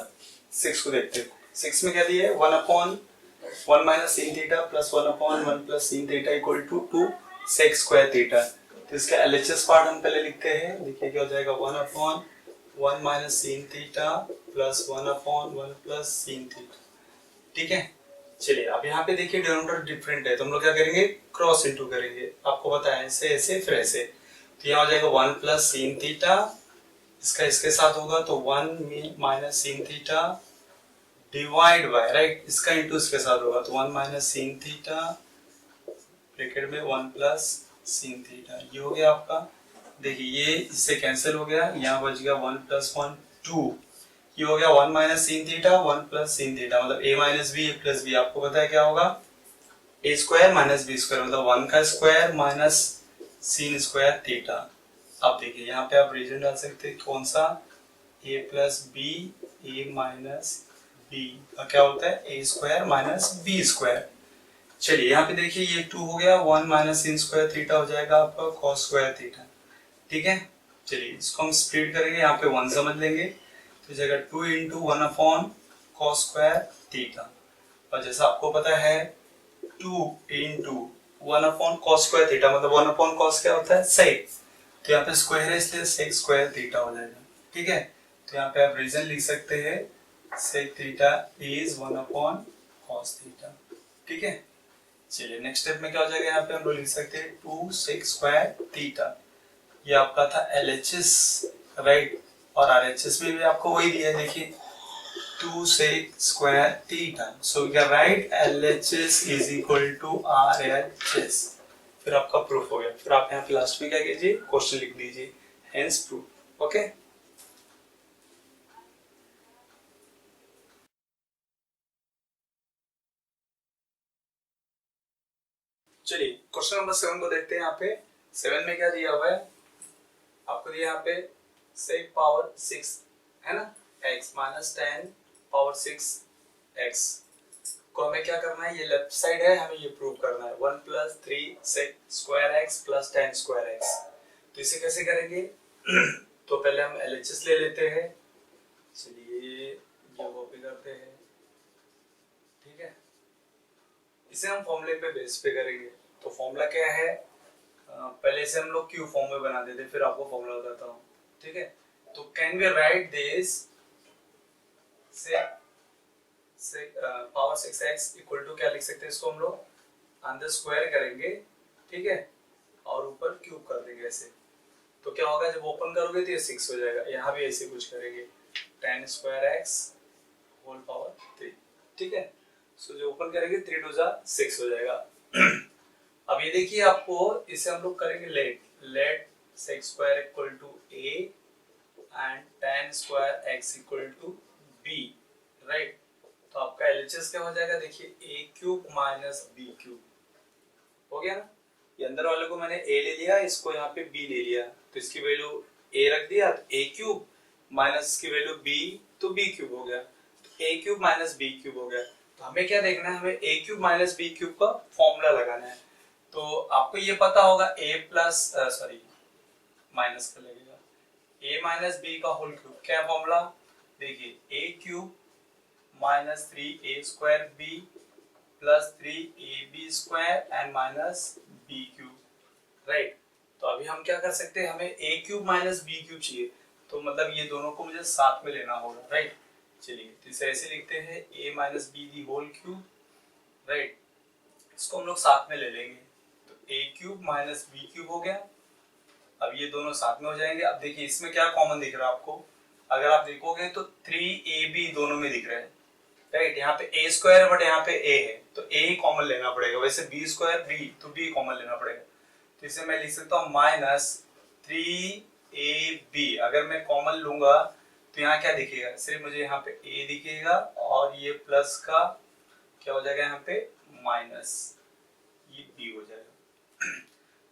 6 को देखते हैं। 6 में क्या दिया है, 1/1 minus sin theta plus 1/1 plus sin theta equal to 2 sec square theta. तो इसका एलएचएस पार्ट हम पहले लिखते हैं। देखिए क्या हो जाएगा, 1/1 minus sin theta plus 1/1 plus sin theta, ठीक है। चलिए अब यहाँ पे देखिए डिनोमिनेटर डिफरेंट है, तो हम लोग क्या करेंगे, क्रॉस इनटू करेंगे। आपको पता है ऐसे ऐसे फिर ऐसे, तो यहाँ हो जाएगा 1 प्लस sin थीटा, इसका इसके साथ होगा तो 1 minus sin theta divide by, right, इसका इंटू इसके साथ होगा तो 1 माइनस sin थीटा ब्रैकेट में 1 प्लस sin थीटा। ये हो गया आपका। देखिए ये इससे कैंसिल हो गया, यहाँ बच गया 1 प्लस 1 2, ये हो गया 1 minus sin theta 1 plus sin theta, मतलब a minus b plus b. आपको पता है क्या होगा, a square minus b square, मतलब 1 का square minus sin square theta. अब देखिए यहाँ पे आप रीजन डाल सकते हैं, कौन सा, a plus b, a minus B का क्या होता है, a square minus b square. चलिए यहाँ पे देखिए ये 2 हो गया, 1 माइनस sin स्क्वायर थीटा हो जाएगा आपका cos स्क्वायर थीटा, ठीक है। चलिए इसको हम स्प्लिट करेंगे, यहाँ पे 1 समझ लेंगे तो जगह 2 into 1 upon cos square theta, और जैसा आपको पता है 2 into 1 upon cos square theta, मतलब 1 अपॉन cos क्या होता है, सेक, तो यहाँ पे स्क्वायर है इसलिए सेक स्क्वायर थीटा हो जाएगा, ठीक है। तो यहाँ पे आप रीजन लिख सकते हैं, sec theta is 1 upon cos theta, ठीक है। चलिए नेक्स्ट स्टेप में क्या हो जाएगा, यहाँ पे हम लोग लिख सकते हैं 2 सेक स्क्वायर थीटा। ये आपका था एलएचएस, राइट, और आरएचएस में भी आपको वही दिया है, देखिए 2 sec square theta. So we can write LHS is equal to RHS. फिर आपका प्रूफ हो गया। फिर आप यहाँ पे लास्ट में क्या कीजिए, क्वेश्चन लिख दीजिए, हेंस प्रूफ, ओके। चलिए क्वेश्चन नंबर 7 को देखते हैं। यहाँ पे 7 में क्या दिया हुआ है, आपको दिया यहाँ पे सेक पावर 6 है ना, x माइनस 10 पावर 6 x को हमें क्या करना है, ये लेफ्ट साइड है, हमें ये प्रूव करना है 1 plus 3 sec square x plus 10 square x। तो इसे कैसे करेंगे, तो पहले हम एलएचएस ले लेते हैं। चलिए ये कॉपी करते हैं, ठीक है। इसे हम फॉर्मूले पे बेस पे करेंगे। तो फॉर्मूला क्या है, पहले से हम लोग क्यू फॉर्म में बना देते, फिर आपको फॉर्मूला बताता हूँ, ठीक है। तो कैन वी राइट दिस से पावर 6x इक्वल टू क्या लिख सकते हैं, इसको हम लोग अंदर स्क्वायर करेंगे, ठीक है, और ऊपर क्यूब कर देंगे ऐसे। तो क्या होगा, जब ओपन करोगे तो ये 6 हो जाएगा। यहाँ भी ऐसे कुछ करेंगे 10 स्क्वायर एक्स होल पावर 3, ठीक है। सो जो ओपन करेंगे 3 2 6 हो जाएगा। अब ये देखिए आपको इसे हम लोग करेंगे let sec square equal to A and 10 square X equal to B, right. तो आपका एलएचएस क्या हो जाएगा, देखिए A cube minus B cube हो गया ना। ये अंदर वाले को मैंने ए ले लिया, इसको यहाँ पे बी ले लिया, तो इसकी वैल्यू ए रख दिया, तो ए क्यूब माइनस इसकी वैल्यू बी, तो बी क्यूब हो गया। तो ए क्यूब माइनस बी क्यूब हो गया। तो हमें क्या देखना है, हमें ए क्यूब माइनस बी क्यूब का फॉर्मूला लगाना है। तो आपको ये पता होगा ए प्लस सॉरी माइनस कर लगेगा ए माइनस बी का होल क्यूब, क्या फॉर्मूला, देखिए A cube minus 3a square B plus 3ab square and minus B cube, right. तो अभी हम क्या कर सकते हैं, हमें a cube minus B cube चाहिए, तो मतलब ये दोनों को मुझे साथ में लेना होगा, राइट। चलिए तो इसे ऐसे लिखते हैं a minus B the whole cube, right. इसको हम लोग साथ में ले लेंगे, तो a cube minus B cube हो गया। अब ये दोनों साथ में हो जाएंगे। अब देखिए इसमें क्या कॉमन दिख रहा है आपको, अगर आप देखोगे तो 3ab दोनों में दिख रहा है, राइट। यहाँ पे ए स्क्वायर है बट यहाँ पे ए है, तो ए ही कॉमन लेना पड़ेगा। वैसे बी स्क्वायर बी, तो बी कॉमन लेना पड़ेगा। तो इसे मैं लिख सकता हूँ माइनस 3ab। अगर मैं कॉमन लूंगा तो यहाँ क्या दिखेगा, सिर्फ मुझे यहाँ पे ए दिखेगा और ये प्लस का क्या हो जाएगा, यहाँ पे माइनस, ये बी हो जाएगा।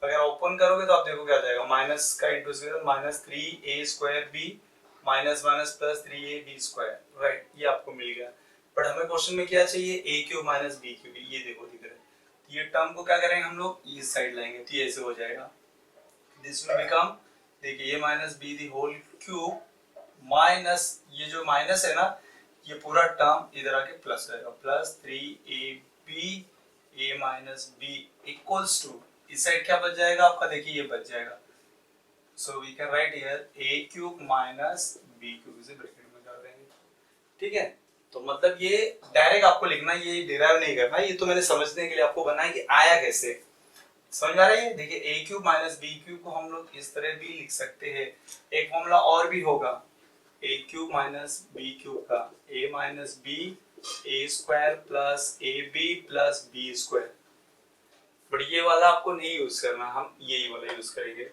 अगर ओपन करोगे तो आप देखो क्या हो जाएगा, माइनस का into square minus 3a square B minus minus plus 3ab square, right. ये आपको मिल गया। बट हमें क्वेश्चन में क्या चाहिए, ए क्यूब माइनस बी क्यूब, ये देखो दिख रहा है। तो ये टर्म को क्या करेंगे हम लोग, इस साइड लाएंगे, तो ये ऐसे हो जाएगा। दिस विल बिकम, देखिए A minus B the whole cube minus, ये जो माइनस है ना, ये पूरा टर्म इधर आके प्लस हो जाएगा, plus 3ab A minus B equals to, इस साइड क्या बच जाएगा आपका, देखिए ये बच जाएगा। So we can write here A cube minus B cube, इसे ब्रैकेट में कर देंगे, ठीक है। तो मतलब ये डायरेक्ट आपको लिखना, ये डिराइव नहीं करना, ये तो मैंने समझने के लिए आपको बनाया कि आया कैसे, समझ आ रही है। देखिए A cube minus B cube को हम लोग इस तरह भी लिख सकते हैं। एक फॉर्मूला और भी होगा A cube minus B cube का, A minus B A square plus A B plus B square. But ये वाला आपको नहीं यूज करना, हम यही वाला यूज करेंगे।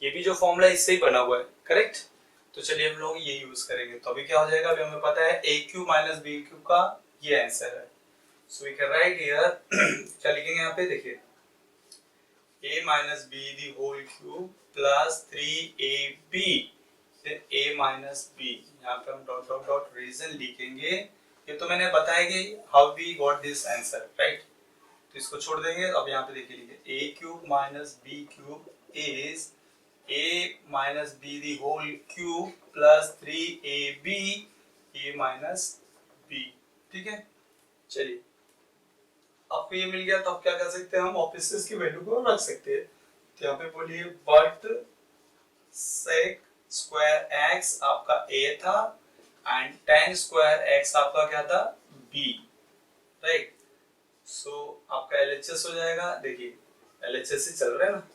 ये भी जो फॉर्मूला इससे ही बना हुआ है, करेक्ट। तो चलिए हम लोग ये यूज करेंगे। तो अभी क्या हो जाएगा, अभी हमें पता है A cube minus B cube का ये आंसर है। So we can write here, क्या लिखेंगे यहाँ पे, देखिए a minus B the whole cube plus 3ab then a minus B, यहाँ पे हम डॉट डॉट डॉट रीजन लिखेंगे। ये तो मैंने बताया कि how we got this answer, right. तो इसको छोड़ देंगे। अब यहाँ पे देखिए लिखिए a cube minus B cube is a minus b the whole cube plus 3ab a minus b, ठीक है। चलिए आपको ये मिल गया, तो आप क्या कर सकते हैं, हम ऑफिसेस की वैल्यू को रख सकते हैं। तो यहाँ पे बोलिए बट sec स्क्वायर x आपका a था एंड tan स्क्वायर x आपका क्या था, b, राइट। सो आपका LHS हो जाएगा। देखिए LHS ही चल रहा है ना,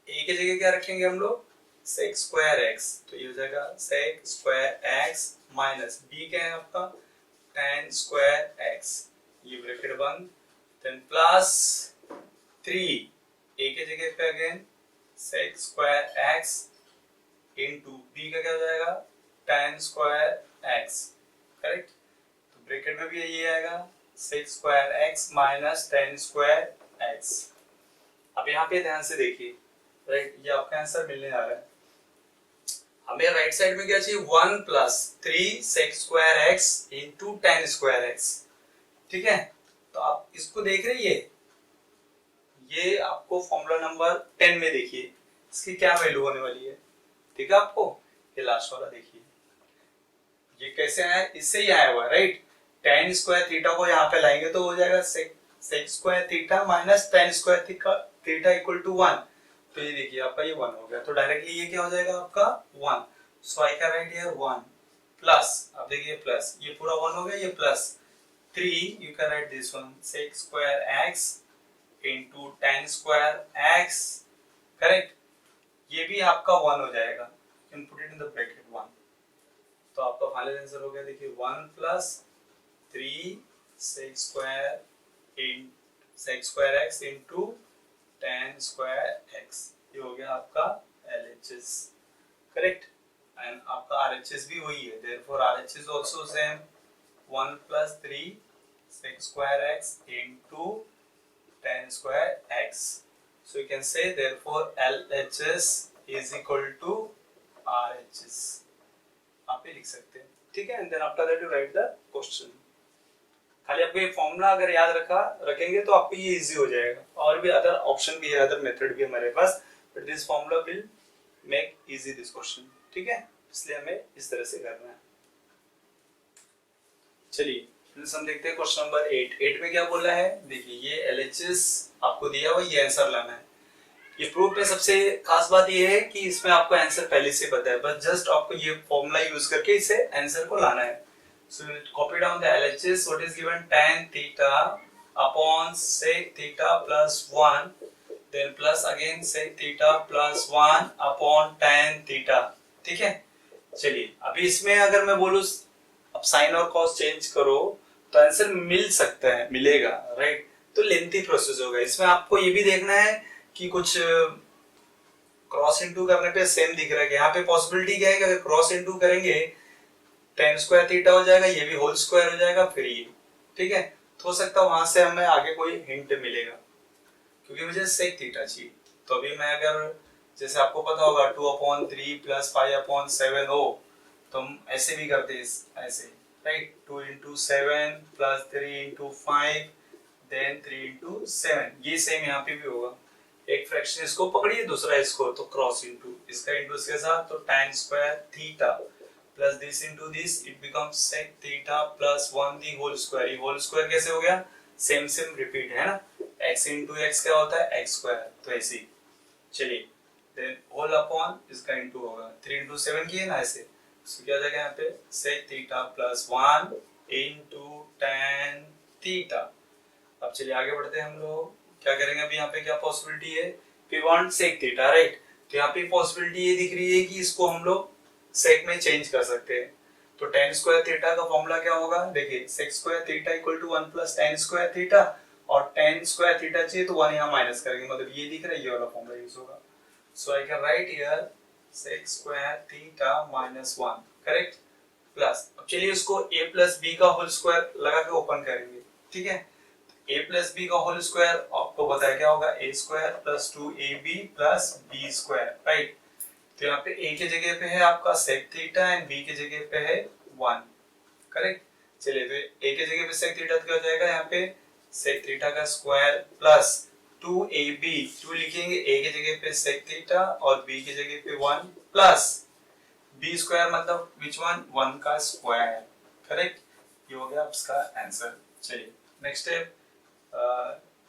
a की जगह क्या रखेंगे हम लोग, sec स्क्वायर x, तो ये हो जाएगा sec square x minus b क्या है आपका tan स्क्वायर x, ये ब्रैकेट बंद, देन प्लस 3 a की जगह पे again sec square x into b का क्या हो जाएगा tan स्क्वायर x, करेक्ट। तो ब्रैकेट में भी यही आएगा sec square x minus tan square x। अब यहाँ पे ध्यान से देखिए, राइट, ये आपका आंसर मिलने आ रहा है। हमें राइट साइड में क्या चाहिए, 1 plus 3 sec square x into tan square x, ठीक है। तो आप इसको देख रहे हैं, ये आपको फॉर्मूला नंबर 10 में देखिए इसकी क्या वैल्यू होने वाली है, ठीक है। आपको ये लास्ट वाला देखिए, ये कैसे आया, इससे ही आया हुआ, राइट। tan स्क्वायर थीटा को यहाँ पे लाएंगे तो हो जाएगा sec square theta minus tan square theta equal to 1। तो ये देखिए आपका ये 1 हो गया, तो डायरेक्टली ये क्या हो जाएगा आपका 1। So I can write here 1 plus, अब देखिए प्लस, ये पूरा 1 हो गया, ये plus 3, you can write this one sec square x into tan square x, correct. ये भी आपका 1 हो जाएगा, you can put it in the bracket 1, तो आपका फाइनल आंसर हो गया देखिए 1 plus 3 sec square X into tan square X, ये हो गया आपका LHS, करेक्ट। एंड आपका RHS भी वही है, therefore RHS also same 1 plus 3 sec square X into tan square X, so you can say therefore LHS is equal to RHS, आप ये लिख सकते हैं, ठीक है। And then after that you write the question. खाली आपको ये फॉर्मूला अगर याद रखेंगे तो आपको ये इजी हो जाएगा। और भी अदर ऑप्शन भी है, अदर मेथड भी हमारे पास, but this formula will make easy this question, ठीक है। इसलिए हमें इस तरह से करना है। चलिए हम देखते हैं क्वेश्चन नंबर 8 में क्या बोला है। देखिए ये LHS आपको दिया हुआ, ये आंसर लाना है। ये प्रूफ में सबसे खास बात ये है कि इसमें आपको आंसर पहले से पता है, बस जस्ट आपको ये फॉर्मूला यूज करके इसे आंसर को लाना है। So we'll copy down the LHS. What is given? Tan theta upon sec theta plus 1, then plus again sec theta plus 1 upon tan theta, ठीक है। चलिए अभी इसमें अगर मैं बोलूं अब साइन और कॉस चेंज करो तो आंसर मिल सकता है, मिलेगा, राइट। तो लेंथी प्रोसेस होगा। इसमें आपको ये भी देखना है कि कुछ क्रॉस इनटू करने पे सेम दिख रहा है। यहाँ पे पॉसिबिलिटी क्या है कि अगर क्रॉस इनटू करेंगे tan स्क्वायर थीटा हो जाएगा, ये भी होल स्क्वायर हो जाएगा, फिर ये, ठीक है। तो हो सकता है वहां से हमें आगे कोई हिंट मिलेगा, क्योंकि मुझे सेक थीटा चाहिए। तो अभी मैं अगर जैसे आपको पता होगा 2/3 प्लस 5/7 हो, तो हम ऐसे भी करते हैं, ऐसे, right. 2 into 7 plus 3 into 5 then 3 into 7, ये सेम यहाँ पे भी होगा। एक फ्रैक्शन इसको पकड़िए, दूसरा इसको, तो क्रॉस इनटू इसका इनटू इसके साथ, तो tan square theta plus this into this, it becomes sec theta plus 1 the whole square। ये whole square कैसे हो गया? सेम रिपीट है ना, x into x क्या होता है? x square, तो ऐसे ही। चलिए then whole upon इसका into होगा, 3 into 7 की है ना ऐसे, तो क्या हो जाएगा यहाँ पे sec theta plus 1 into tan theta। अब चलिए आगे बढ़ते हैं हम लोग, क्या करेंगे अभी यहाँ पे क्या पॉसिबिलिटी है? we want sec theta, right. तो यहाँ पे पॉसिबिलिटी ये दिख रही है कि इसको हम लोग सेक में चेंज कर सकते हैं। तो tan स्क्वायर थीटा का फॉर्मूला क्या होगा? देखिए sec square theta equal to 1 plus tan square theta, और tan स्क्वायर थीटा चाहिए तो 1 यहाँ माइनस करेंगे, मतलब ये दिख रहा है, ये वाला फॉर्मूला यूज होगा। So I can write here sec square theta minus 1, correct. Plus अब चलिए इसको a प्लस बी का होल स्क्वायर लगा के ओपन करेंगे, ठीक है। a प्लस बी का होल स्क्वायर आपको पता है क्या होगा? a square plus 2ab plus b square, right. तो यहाँ पे a के जगह पे है आपका सेक थीटा एंड b के जगह पे है 1, करेक्ट। चलिए तो a के जगह पे सेक थीटा क्या हो जाएगा? यहाँ पे सेक थीटा का स्क्वायर प्लस 2ab, 2 लिखेंगे, a के जगह पे सेक थीटा और b के जगह पे 1 प्लस b स्क्वायर मतलब विच वन? 1 का स्क्वायर, करेक्ट। ये हो गया इसका आंसर। चलिए next step,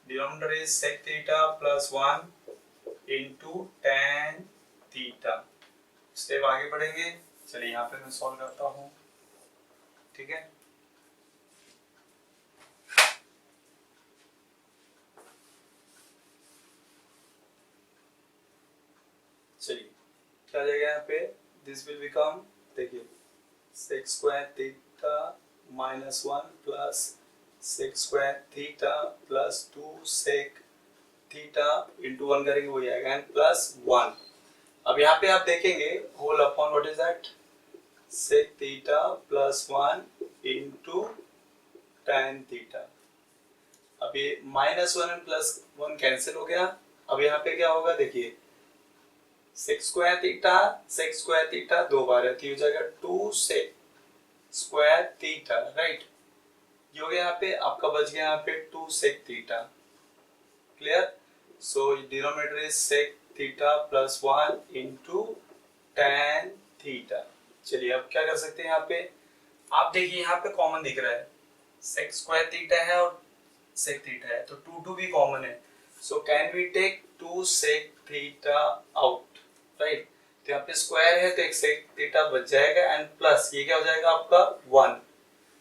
denominator is sec theta plus 1 into tan theta. Step आगे बढ़ेंगे। चलिए यहाँ पे मैं सॉल्व करता हूँ, ठीक है। चलिए क्या आ जाएगा यहाँ पे? दिस विल बिकम, देखिए sec square theta minus 1 plus sec square theta plus 2 sec theta into 1 करेंगे, वही आएगा, एंड प्लस 1। अब यहाँ पे आप देखेंगे whole upon what is that? Sec theta plus 1 into tan theta. अब ये माइनस 1 एंड प्लस 1 कैंसिल हो गया। अब यहाँ पे क्या होगा? देखिए सेक स्क्वायर थीटा 2 बार है, तो हो जाएगा 2 सेक स्क्वायर थीटा, राइट। ये हो गया यहाँ पे, आपका बच गया यहाँ पे 2 sec theta, clear. So denominator is sec theta plus 1 into tan theta. चलिए अब क्या कर सकते हैं यहाँ पे? आप देखिए यहाँ पे कॉमन दिख रहा है, सेक स्क्वायर थीटा है और सेक थीटा है, तो 2 भी कॉमन है। So can we take 2 sec theta out, right. तो यहाँ पे स्क्वायर है तो एक सेक थीटा बच जाएगा, एंड प्लस ये क्या हो जाएगा आपका 1।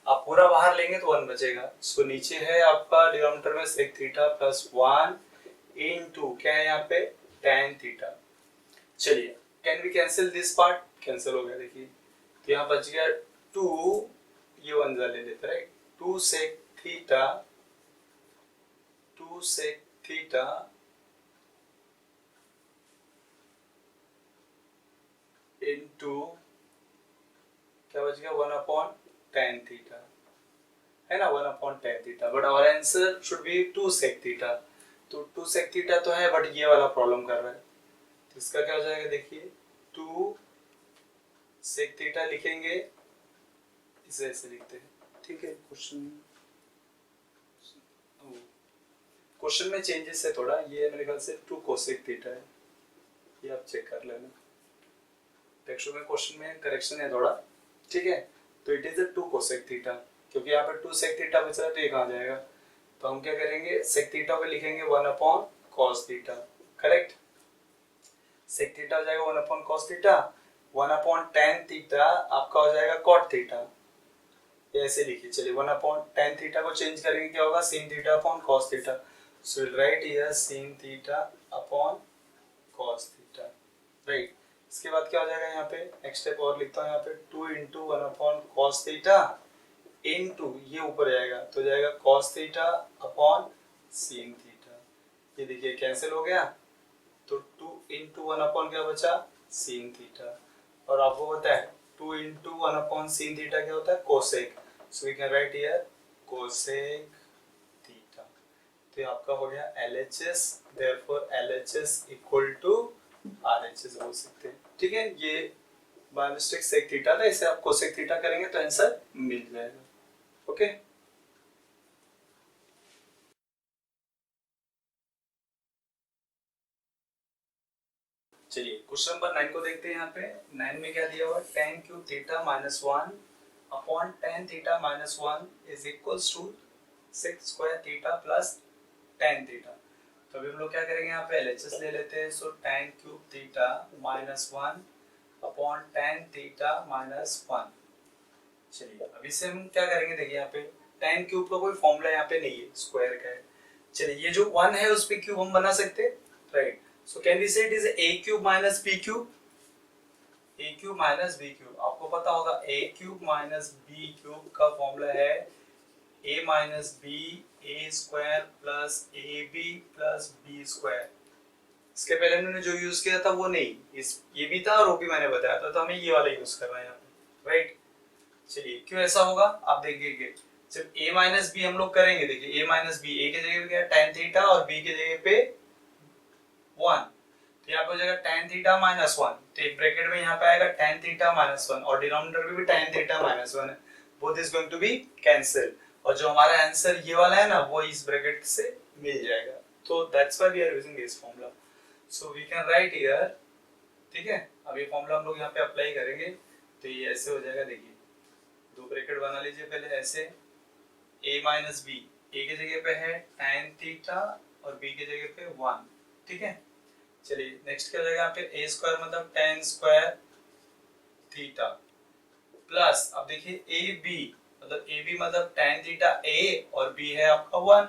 आप पूरा बाहर लेंगे तो 1 बचेगा। सो नीचे है आपका डिनोमिनेटर में सेक थीटा प्लस 1 इनटू क्या है यहाँ पे? tan theta. चलिए can we cancel this part? Cancel हो गया, देखिए तो यहाँ बच गया 2, ये 1 जा ले लेते right, 2 sec theta, 2 sec theta into क्या बच गया 1/tan थीटा, है ना, 1/tan theta, but our answer should be 2 sec theta. तो 2 sec थीटा तो है बट ये वाला प्रॉब्लम कर रहा है, तो इसका क्या हो जाएगा देखिए, 2 sec थीटा लिखेंगे, इसे ऐसे लिखते हैं, ठीक है। क्वेश्चन में चेंजेस है थोड़ा, ये मेरे ख्याल से 2 cosec थीटा है, ये आप चेक कर लेना, टेक्स्ट में क्वेश्चन में करेक्शन है थोड़ा, ठीक है। तो it is a 2 cosec theta, क्योंकि यहाँ पर 2 sec थीटा बच रहा है तो ये कहाँ जाएगा, तो हम क्या करेंगे sec थीटा को लिखेंगे 1/cos theta, correct. sec theta हो जाएगा 1/cos थीटा, 1/tan थीटा आपका हो जाएगा cot थीटा, ऐसे लिखिए। चलिए 1/tan थीटा को चेंज करेंगे, क्या होगा sin theta upon cos theta, so right here sin theta upon cos theta, right. इसके बाद क्या हो जाएगा, यहाँ पे नेक्स्ट स्टेप और लिखता हूँ, यहाँ पे 2 × 1/cos थीटा इनटू ये ऊपर जाएगा तो जाएगा cos theta upon sin theta, ये देखिए कैंसिल हो गया, तो 2 × 1 क्या बचा sin थीटा, और आपको पता है 2 × 1/sin थीटा क्या होता है cosec, so we can write here cosec theta. तो ये आपका हो गया LHS, therefore LHS equal to RHS बोल सकते हैं, ठीक है। ये बाय मिस्टेक sec थीटा था, इसे आप cosec थीटा करेंगे तो आंसर मिल जाएगा, ओके। चलिए क्वेश्चन नंबर 9 को देखते हैं। यहाँ पे 9 में क्या दिया हुआ है, tan cube theta -1 upon tan theta -1 is equals to sec square theta plus tan theta. तो अभी हम लोग क्या करेंगे, यहाँ पे LHS ले लेते हैं, सो tan cube theta -1 upon tan theta -1। चलिए अभी से हम क्या करेंगे, देखिए यहाँ पे tan क्यूब का कोई फॉर्मूला यहाँ पे नहीं है, स्क्वायर का है। चलिए ये जो 1 है उस पे क्यूब हम बना सकते हैं, right. So can we say it is a cube minus b cube? a cube minus b cube, आपको पता होगा a cube minus b cube का फॉर्मूला है a minus b a square plus ab plus b square। इसके पहले हमने जो use किया था वो नहीं, इस ये भी था और वो भी मैंने बताया था, तो हमें ये वाला यूज करना है यहाँ पे, राइट। चलिए क्यों ऐसा होगा आप देखिए, जब a minus b हम लोग करेंगे, देखिए a minus b, a की जगह पे क्या है tan थीटा और b की जगह पे 1, तो यहाँ पे हो जाएगा tan थीटा -1, तो एक ब्रैकेट में यहाँ पे आएगा tan थीटा -1 और डिनोमिनेटर में भी tan थीटा -1 है, both is going to be cancel, और जो हमारा आंसर ये वाला है ना वो इस ब्रैकेट से मिल जाएगा, तो that's why we are using this formula, so we can write here, ठीक है। अब ये फॉर्मूला हम लोग यहाँ पे अप्लाई करेंगे तो ये ऐसे हो जाएगा, देखिए दो ब्रैकेट बना लीजिए पहले ऐसे, a माइनस बी, a की जगह पे है tan थीटा और b की जगह पे 1, ठीक है। चलिए नेक्स्ट क्या हो जाएगा, यहाँ पे a स्क्वायर मतलब tan स्क्वायर थीटा प्लस, अब देखिए a b मतलब tan थीटा a और b है आपका 1,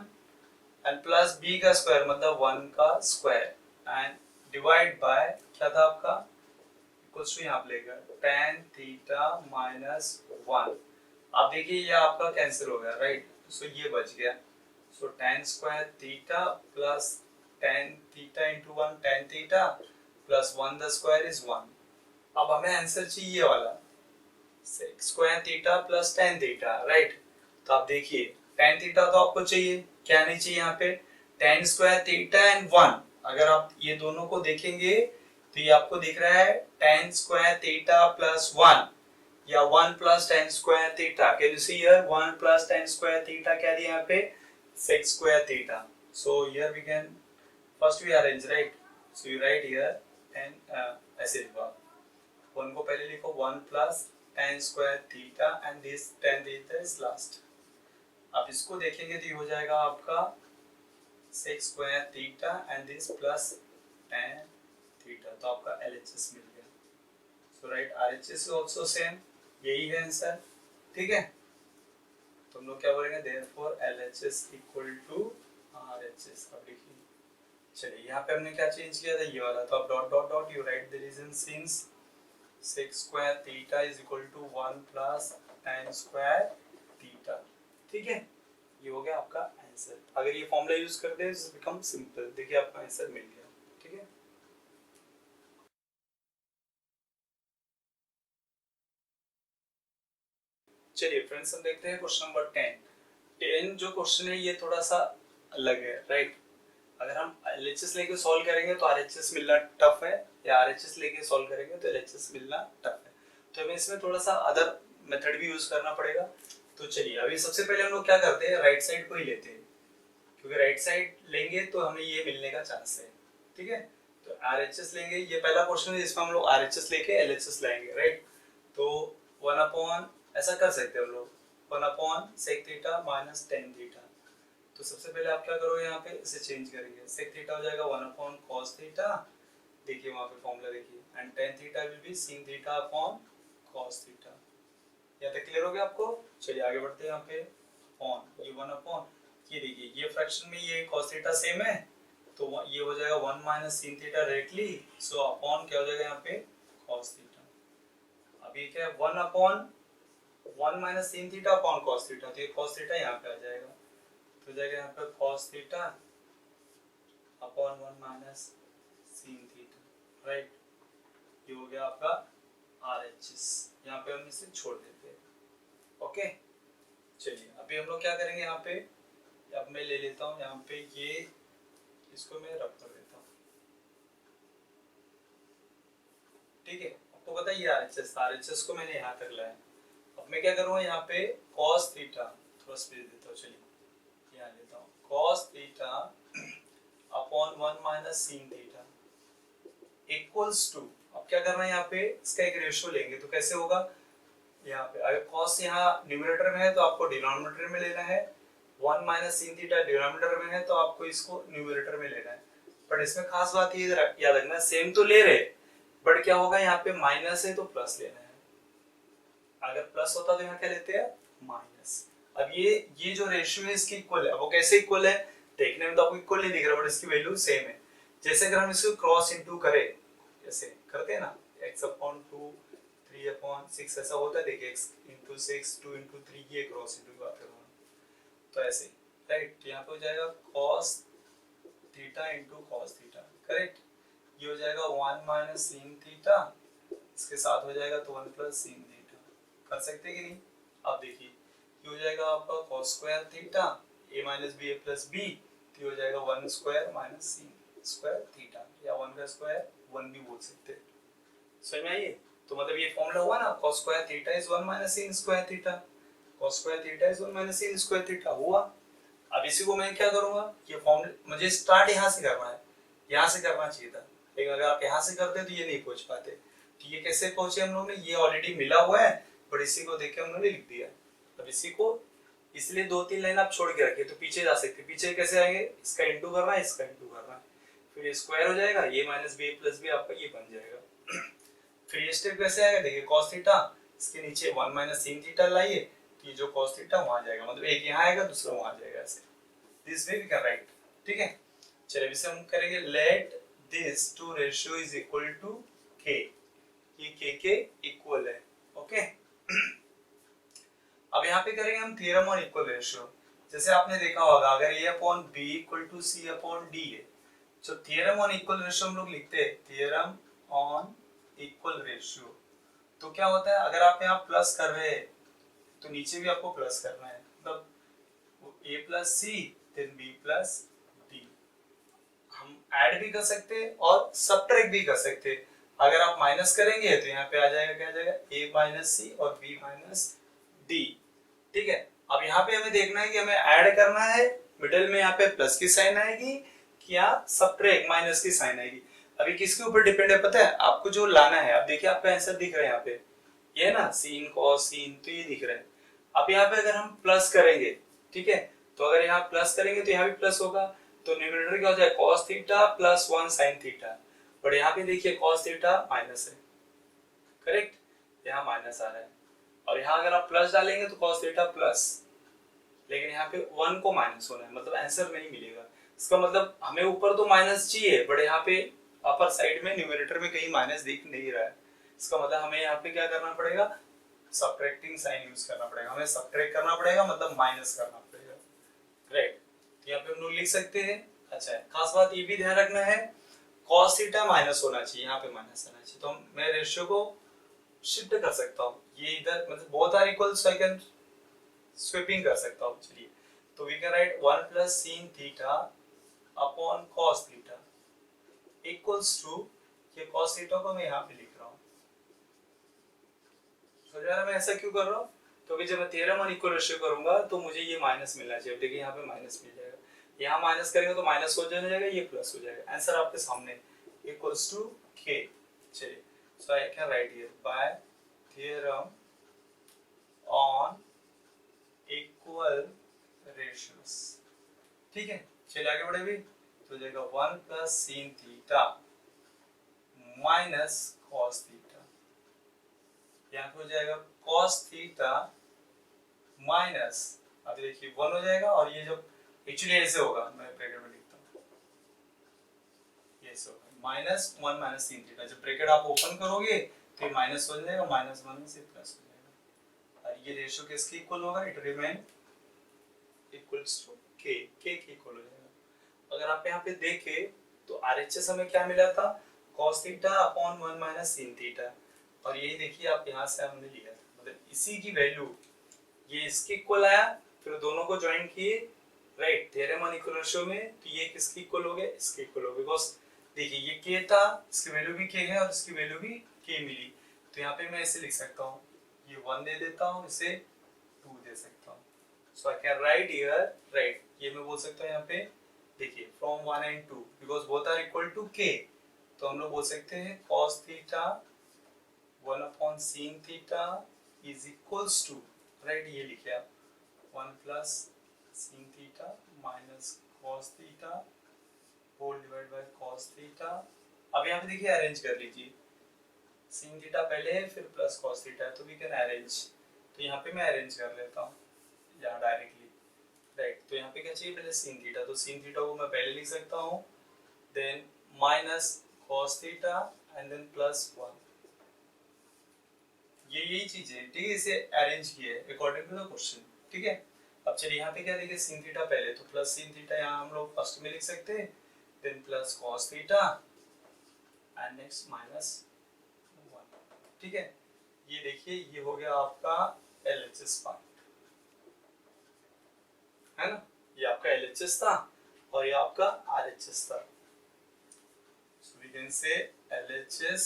एंड प्लस b का स्क्वायर मतलब 1 का स्क्वायर, एंड डिवाइड बाय क्या था आपका इक्वल्स टू यहाँ पे लेगा tan थीटा -1। अब देखिए ये आपका कैंसिल हो गया, राइट, सो ये बच गया, सो tan square theta plus tan theta into 1 tan theta plus 1 the square is 1। अब हमें आंसर चाहिए वाला sec square theta plus tan theta, right. तो आप देखिए tan थीटा तो आपको चाहिए, क्या नहीं चाहिए यहाँ पे tan स्क्वायर थीटा एंड 1, अगर आप ये दोनों को देखेंगे तो ये आपको दिख रहा है tan स्क्वायर थीटा प्लस 1 या 1 plus tan square theta, can you see here 1 plus tan square theta क्या दिया यहाँ पे sec square theta, so here we can first we arrange, right, so you write here and ऐसे लिखो, 1 को पहले लिखो 1 plus tan square theta and this tan theta is last। अब इसको देखेंगे तो ये हो जाएगा आपका sec square theta and this plus tan theta, तो आपका LHS मिल गया, so right RHS is also same, यही है आंसर, ठीक है। तो हम लोग क्या बोलेंगे therefore LHS equal to RHS, अब लिखिए। चलिए यहाँ पे हमने क्या चेंज किया था, ये वाला, तो अब dot dot dot you write the reason since sec square theta is equal to 1 plus tan square theta. ठीक है, ये हो गया आपका आंसर। अगर ये फॉर्मूला यूज करते हैं इट बिकम सिंपल। देखिए आपका आंसर मिल गया। ठीक है, चलिए फ्रेंड्स हम देखते हैं क्वेश्चन नंबर 10 जो क्वेश्चन है ये थोड़ा सा अलग है, राइट। अगर हम एलएचएस लेके सॉल्व करेंगे तो आरएचएस मिलना टफ है, या आरएचएस लेके सॉल्व करेंगे तो एलएचएस मिलना टफ है। तो हमें इसमें थोड़ा सा अदर मेथड भी यूज करना पड़ेगा। तो चलिए अभी सबसे पहले हम लोग क्या करते हैं, राइट साइड को ही लेते हैं, क्योंकि राइट साइड लेंगे तो हमें ये मिलने का चांस है। ठीक है, तो आरएचएस लेंगे, ये पहला क्वेश्चन है जिसमें हम लोग आरएचएस लेके एलएचएस लाएंगे, राइट। तो 1 अपॉन ऐसा कर सकते हैं हम लोग, 1 upon sec theta minus tan theta. तो सबसे पहले आप क्या करोगे, यहाँ पे इसे चेंज करेंगे, सेक थीटा हो जाएगा 1 अपॉन कॉस थीटा, देखिए वहाँ पे फॉर्मूला देखिए, and tan theta will B sin theta upon cos theta. यहाँ तक क्लियर हो गया आपको। चलिए आगे बढ़ते हैं, यहाँ पे अपॉन ये 1 अपॉन, ये देखिए ये फ्रैक्शन में ये कॉस थीटा सेम है, तो ये हो जाएगा 1 minus sin theta directly, so upon क्या हो जाएगा यहाँ पे कॉस थीटा। अब ये क्या है 1 upon 1 minus sin theta upon cos theta, तो ये कॉस थीटा यहाँ पे आ जाएगा, तो जाएगा यहाँ पे cos theta upon 1 minus sin theta, right. ये हो गया आपका RHS, यहाँ पे हम इसे छोड़ देते हैं। ओके, चलिए अभी हम लोग क्या करेंगे, यहाँ पे अब मैं ले लेता हूँ यहाँ पे ये, इसको मैं रब कर देता हूँ। ठीक है, आपको पता है ये RHS को मैंने यहाँ तक लाया। अब मैं क्या करूँगा, यहाँ पे cos थीटा थोड़ा स्पेस देता हूँ, चलिए यहाँ लेता हूँ cos theta upon 1 minus sin theta equals to, अब क्या करना है यहाँ पे इसका एक रेशियो लेंगे, तो कैसे होगा, यहाँ पे अगर cos यहाँ न्यूमरेटर में है तो आपको डिनोमिनेटर में लेना है, 1 माइनस sin थीटा डिनोमिनेटर में है तो आपको इसको न्यूमरेटर में लेना है। बट इसमें खास बात ये याद रखना, सेम तो ले रहे बट क्या होगा, यहाँ पे माइनस है तो प्लस लेना है, अगर प्लस होता तो यहाँ क्या लेते हैं माइनस। अब ये जो रेशियो है इसकी इक्वल है, वो कैसे इक्वल है, देखने में तो आपको इक्वल नहीं दिख रहा बट इसकी वैल्यू सेम है। जैसे अगर हम इसको क्रॉस इनटू करें, जैसे करते हैं ना x अपॉन 2 3 अपॉन 6 ऐसा होता है, देखिए x इनटू 6 2 इनटू 3, ये क्रॉस इनटू की बात कर रहा हूं, तो ऐसे राइट। तो यहाँ पे हो जाएगा cos theta into cos theta, correct. ये हो जाएगा 1 माइनस sin थीटा, इसके साथ हो जाएगा तो 1 प्लस sin थीटा, कर सकते हैं कि नहीं। अब देखिए ये हो जाएगा आपका cos square theta a minus B A plus B, तो हो जाएगा 1 square minus sin square theta, या 1 का स्क्वायर 1 भी बोल सकते हैं। समझ में आइए, तो मतलब ये फॉर्मूला हुआ ना, cos square theta is 1 minus sin square theta, cos square theta is 1 minus sin square theta हुआ। अब इसी को मैं क्या करूंगा, ये फॉर्मूला मुझे स्टार्ट यहाँ से करना है, यहाँ से करना चाहिए था, लेकिन अगर आप यहाँ से करते तो ये नहीं पहुंच पाते। तो ये कैसे पहुंचे हम लोग ने, ये ऑलरेडी मिला हुआ है बट इसी को देख के हम लोगों ने लिख दिया। अब इसी को इसलिए 2-3 लाइन आप छोड़ के रखिए तो पीछे जा सकते, पीछे कैसे आएंगे, इसका इंटू करना है, इसका इंटू करना है, फिर ये स्क्वायर हो जाएगा, ये माइनस बी प्लस बी आपका ये बन जाएगा। फिर ये स्टेप कैसे आएगा, देखिए cos थीटा, इसके नीचे 1 माइनस sin थीटा लाइए, तो ये जो cos थीटा वहां जाएगा, मतलब एक यहाँ आएगा दूसरा वहां जाएगा, ऐसे this way we can write. ठीक है, चलिए इसे हम करेंगे, let this to ratio is equal to k, ये k के इक्वल है। ओके, अब यहाँ पे करेंगे हम थ्योरम ऑन इक्वल रेशियो। जैसे आपने देखा होगा अगर a upon b equal to c upon d है, तो थ्योरम ऑन इक्वल रेशियो हम लोग लिखते हैं थ्योरम ऑन इक्वल रेशियो। तो क्या होता है, अगर आप यहाँ प्लस कर रहे हैं तो नीचे भी आपको प्लस करना है, मतलब a plus C then b plus d। हम ऐड भी कर सकते हैं और सबट्रैक्ट भी कर सकते हैं। अगर आप माइनस करेंगे तो यहाँ पे आ जाएगा, क्या आ जाएगा, a माइनस सी और b माइनस d। ठीक है, अब यहाँ पे हमें देखना है कि हमें ऐड करना है, मिडिल में यहाँ पे प्लस की साइन आएगी क्या सबट्रैक्ट माइनस की साइन आएगी। अभी किसके ऊपर डिपेंड है पता है, आपको जो लाना है। अब देखिए आपका आंसर दिख रहा है यहाँ पे, ये है ना sin cos sin, तो ये दिख रहा है। अब यहाँ पे अगर हम प्लस करेंगे, ठीक है, तो अगर यहाँ प्लस करेंगे तो यहाँ भी प्लस होगा, तो न्यूमरेटर क्या हो जाएगा cos theta plus 1 sin theta. But यहाँ पे देखिए cos थीटा माइनस है, करेक्ट, यहाँ माइनस आ रहा है, और यहाँ अगर आप प्लस डालेंगे तो cos थीटा प्लस, लेकिन यहाँ पे 1 को माइनस होना है, मतलब आंसर नहीं मिलेगा। इसका मतलब हमें ऊपर तो माइनस चाहिए बट यहाँ पे अपर साइड में न्यूमरेटर में कहीं माइनस दिख नहीं रहा है, इसका मतलब हमें यहाँ पे क्या करना पड़ेगा, सबट्रैक्टिंग साइन यूज करना पड़ेगा, हमें सबट्रैक्ट करना पड़ेगा मतलब माइनस करना पड़ेगा, राइट। तो यहाँ पे हम लोग लिख सकते हैं। अच्छा है, खास बात ये भी ध्यान रखना है cos थीटा माइनस होना चाहिए, यहाँ पे माइनस आना चाहिए, तो मैं रेशियो को शिफ्ट कर सकता हूँ, ये इधर मतलब both are equal, so I can sweeping कर सकता हूँ। चलिए, तो we can write 1 plus sin theta upon cos theta equals to, ये cos थीटा को मैं यहाँ पे लिख रहा हूँ। समझ रहा है मैं ऐसा क्यों कर रहा हूँ, क्योंकि जब मैं थ्योरम और इक्वल रेशियो करूंगा तो मुझे ये माइनस मिलना चाहिए, देखिए यहाँ पे माइनस मिल जाएगा, यहाँ माइनस करेंगे तो माइनस हो जाएगा, ये प्लस हो जाएगा, आंसर आपके सामने इक्वल्स टू k। चलिए, so I can write here by theorem on equal ratios, ठीक है। चलिए आगे बढ़े भी, तो जाएगा 1 plus sin theta minus cos theta, यहाँ पे हो जाएगा cos थीटा माइनस, अभी देखिए 1 हो जाएगा, और ये जब एक्चुअली ऐसे होगा, मैं ब्रैकेट में लिखता हूँ, ये ऐसे होगा माइनस 1 माइनस sin थीटा, जब ब्रैकेट आप ओपन करोगे तो ये माइनस हो जाएगा, माइनस माइनस से प्लस हो जाएगा, और ये रेशियो किसके इक्वल होगा, it remain equals to k, k के इक्वल हो जाएगा। अगर आप यहाँ पे देखें तो RHS हमें क्या मिला था, cos theta upon 1 minus sin theta, और यही देखिए आप यहाँ से हमने लिया था, मतलब इसी की वैल्यू ये इसके इक्वल आया, फिर दोनों को ज्वाइन किए, right, theorem on equal ratio में, तो ये किसके इक्वल हो गया, इसके इक्वल हो गया, बिकॉज़ देखिए ये k था, इसकी वैल्यू भी k है और इसकी वैल्यू भी k मिली, तो यहाँ पे मैं ऐसे लिख सकता हूँ, ये 1 दे देता हूँ, इसे 2 दे सकता हूँ, so I can write here, right, ये मैं बोल सकता हूँ यहाँ पे, देखिए from 1 and 2 because both are equal to k, तो हम लोग बोल सकते हैं cos theta 1 upon sin theta is equals to, right, ये लिखे आप 1 plus sin theta minus cos theta whole divide by cos theta. अब यहाँ पे देखिए अरेंज कर लीजिए, sin थीटा पहले है फिर प्लस cos थीटा है, तो वी कैन अरेंज, तो यहाँ पे मैं अरेंज कर लेता हूँ यहाँ डायरेक्टली, राइट, तो यहाँ पे क्या चाहिए पहले sin थीटा, तो sin थीटा को मैं पहले लिख सकता हूँ, then minus cos theta and then plus 1, ये यही चीज है, ठीक है, इसे अरेंज किया है अकॉर्डिंग टू द क्वेश्चन, ठीक है। अब चलिए यहाँ पे क्या देखिए sin थीटा पहले, तो प्लस sin थीटा यहाँ हम लोग फर्स्ट में लिख सकते हैं, then plus cos theta and next minus 1, ठीक है। ये देखिए ये हो गया आपका LHS पार्ट, है ना, ये आपका LHS था और ये आपका RHS था, so we can say LHS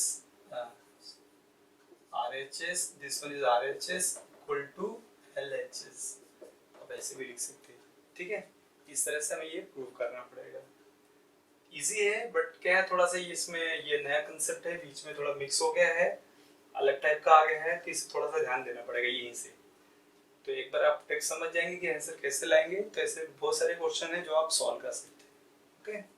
RHS, this one is RHS equal to LHS, अब ऐसे भी लिख सकते हैं, ठीक है। इस तरह से हमें ये प्रूव करना पड़ेगा, इजी है, बट क्या है थोड़ा सा इसमें ये नया कंसेप्ट है, बीच में थोड़ा मिक्स हो गया है, अलग टाइप का आ गया है, तो इसे थोड़ा सा ध्यान देना पड़ेगा यहीं से। तो एक बार आप टेक्स्ट समझ जाएंगे कि आंसर कैसे लाएंगे, तो ऐसे बहुत सारे क्वेश्चन है जो आप सॉल्व कर सकते हैं, ओके।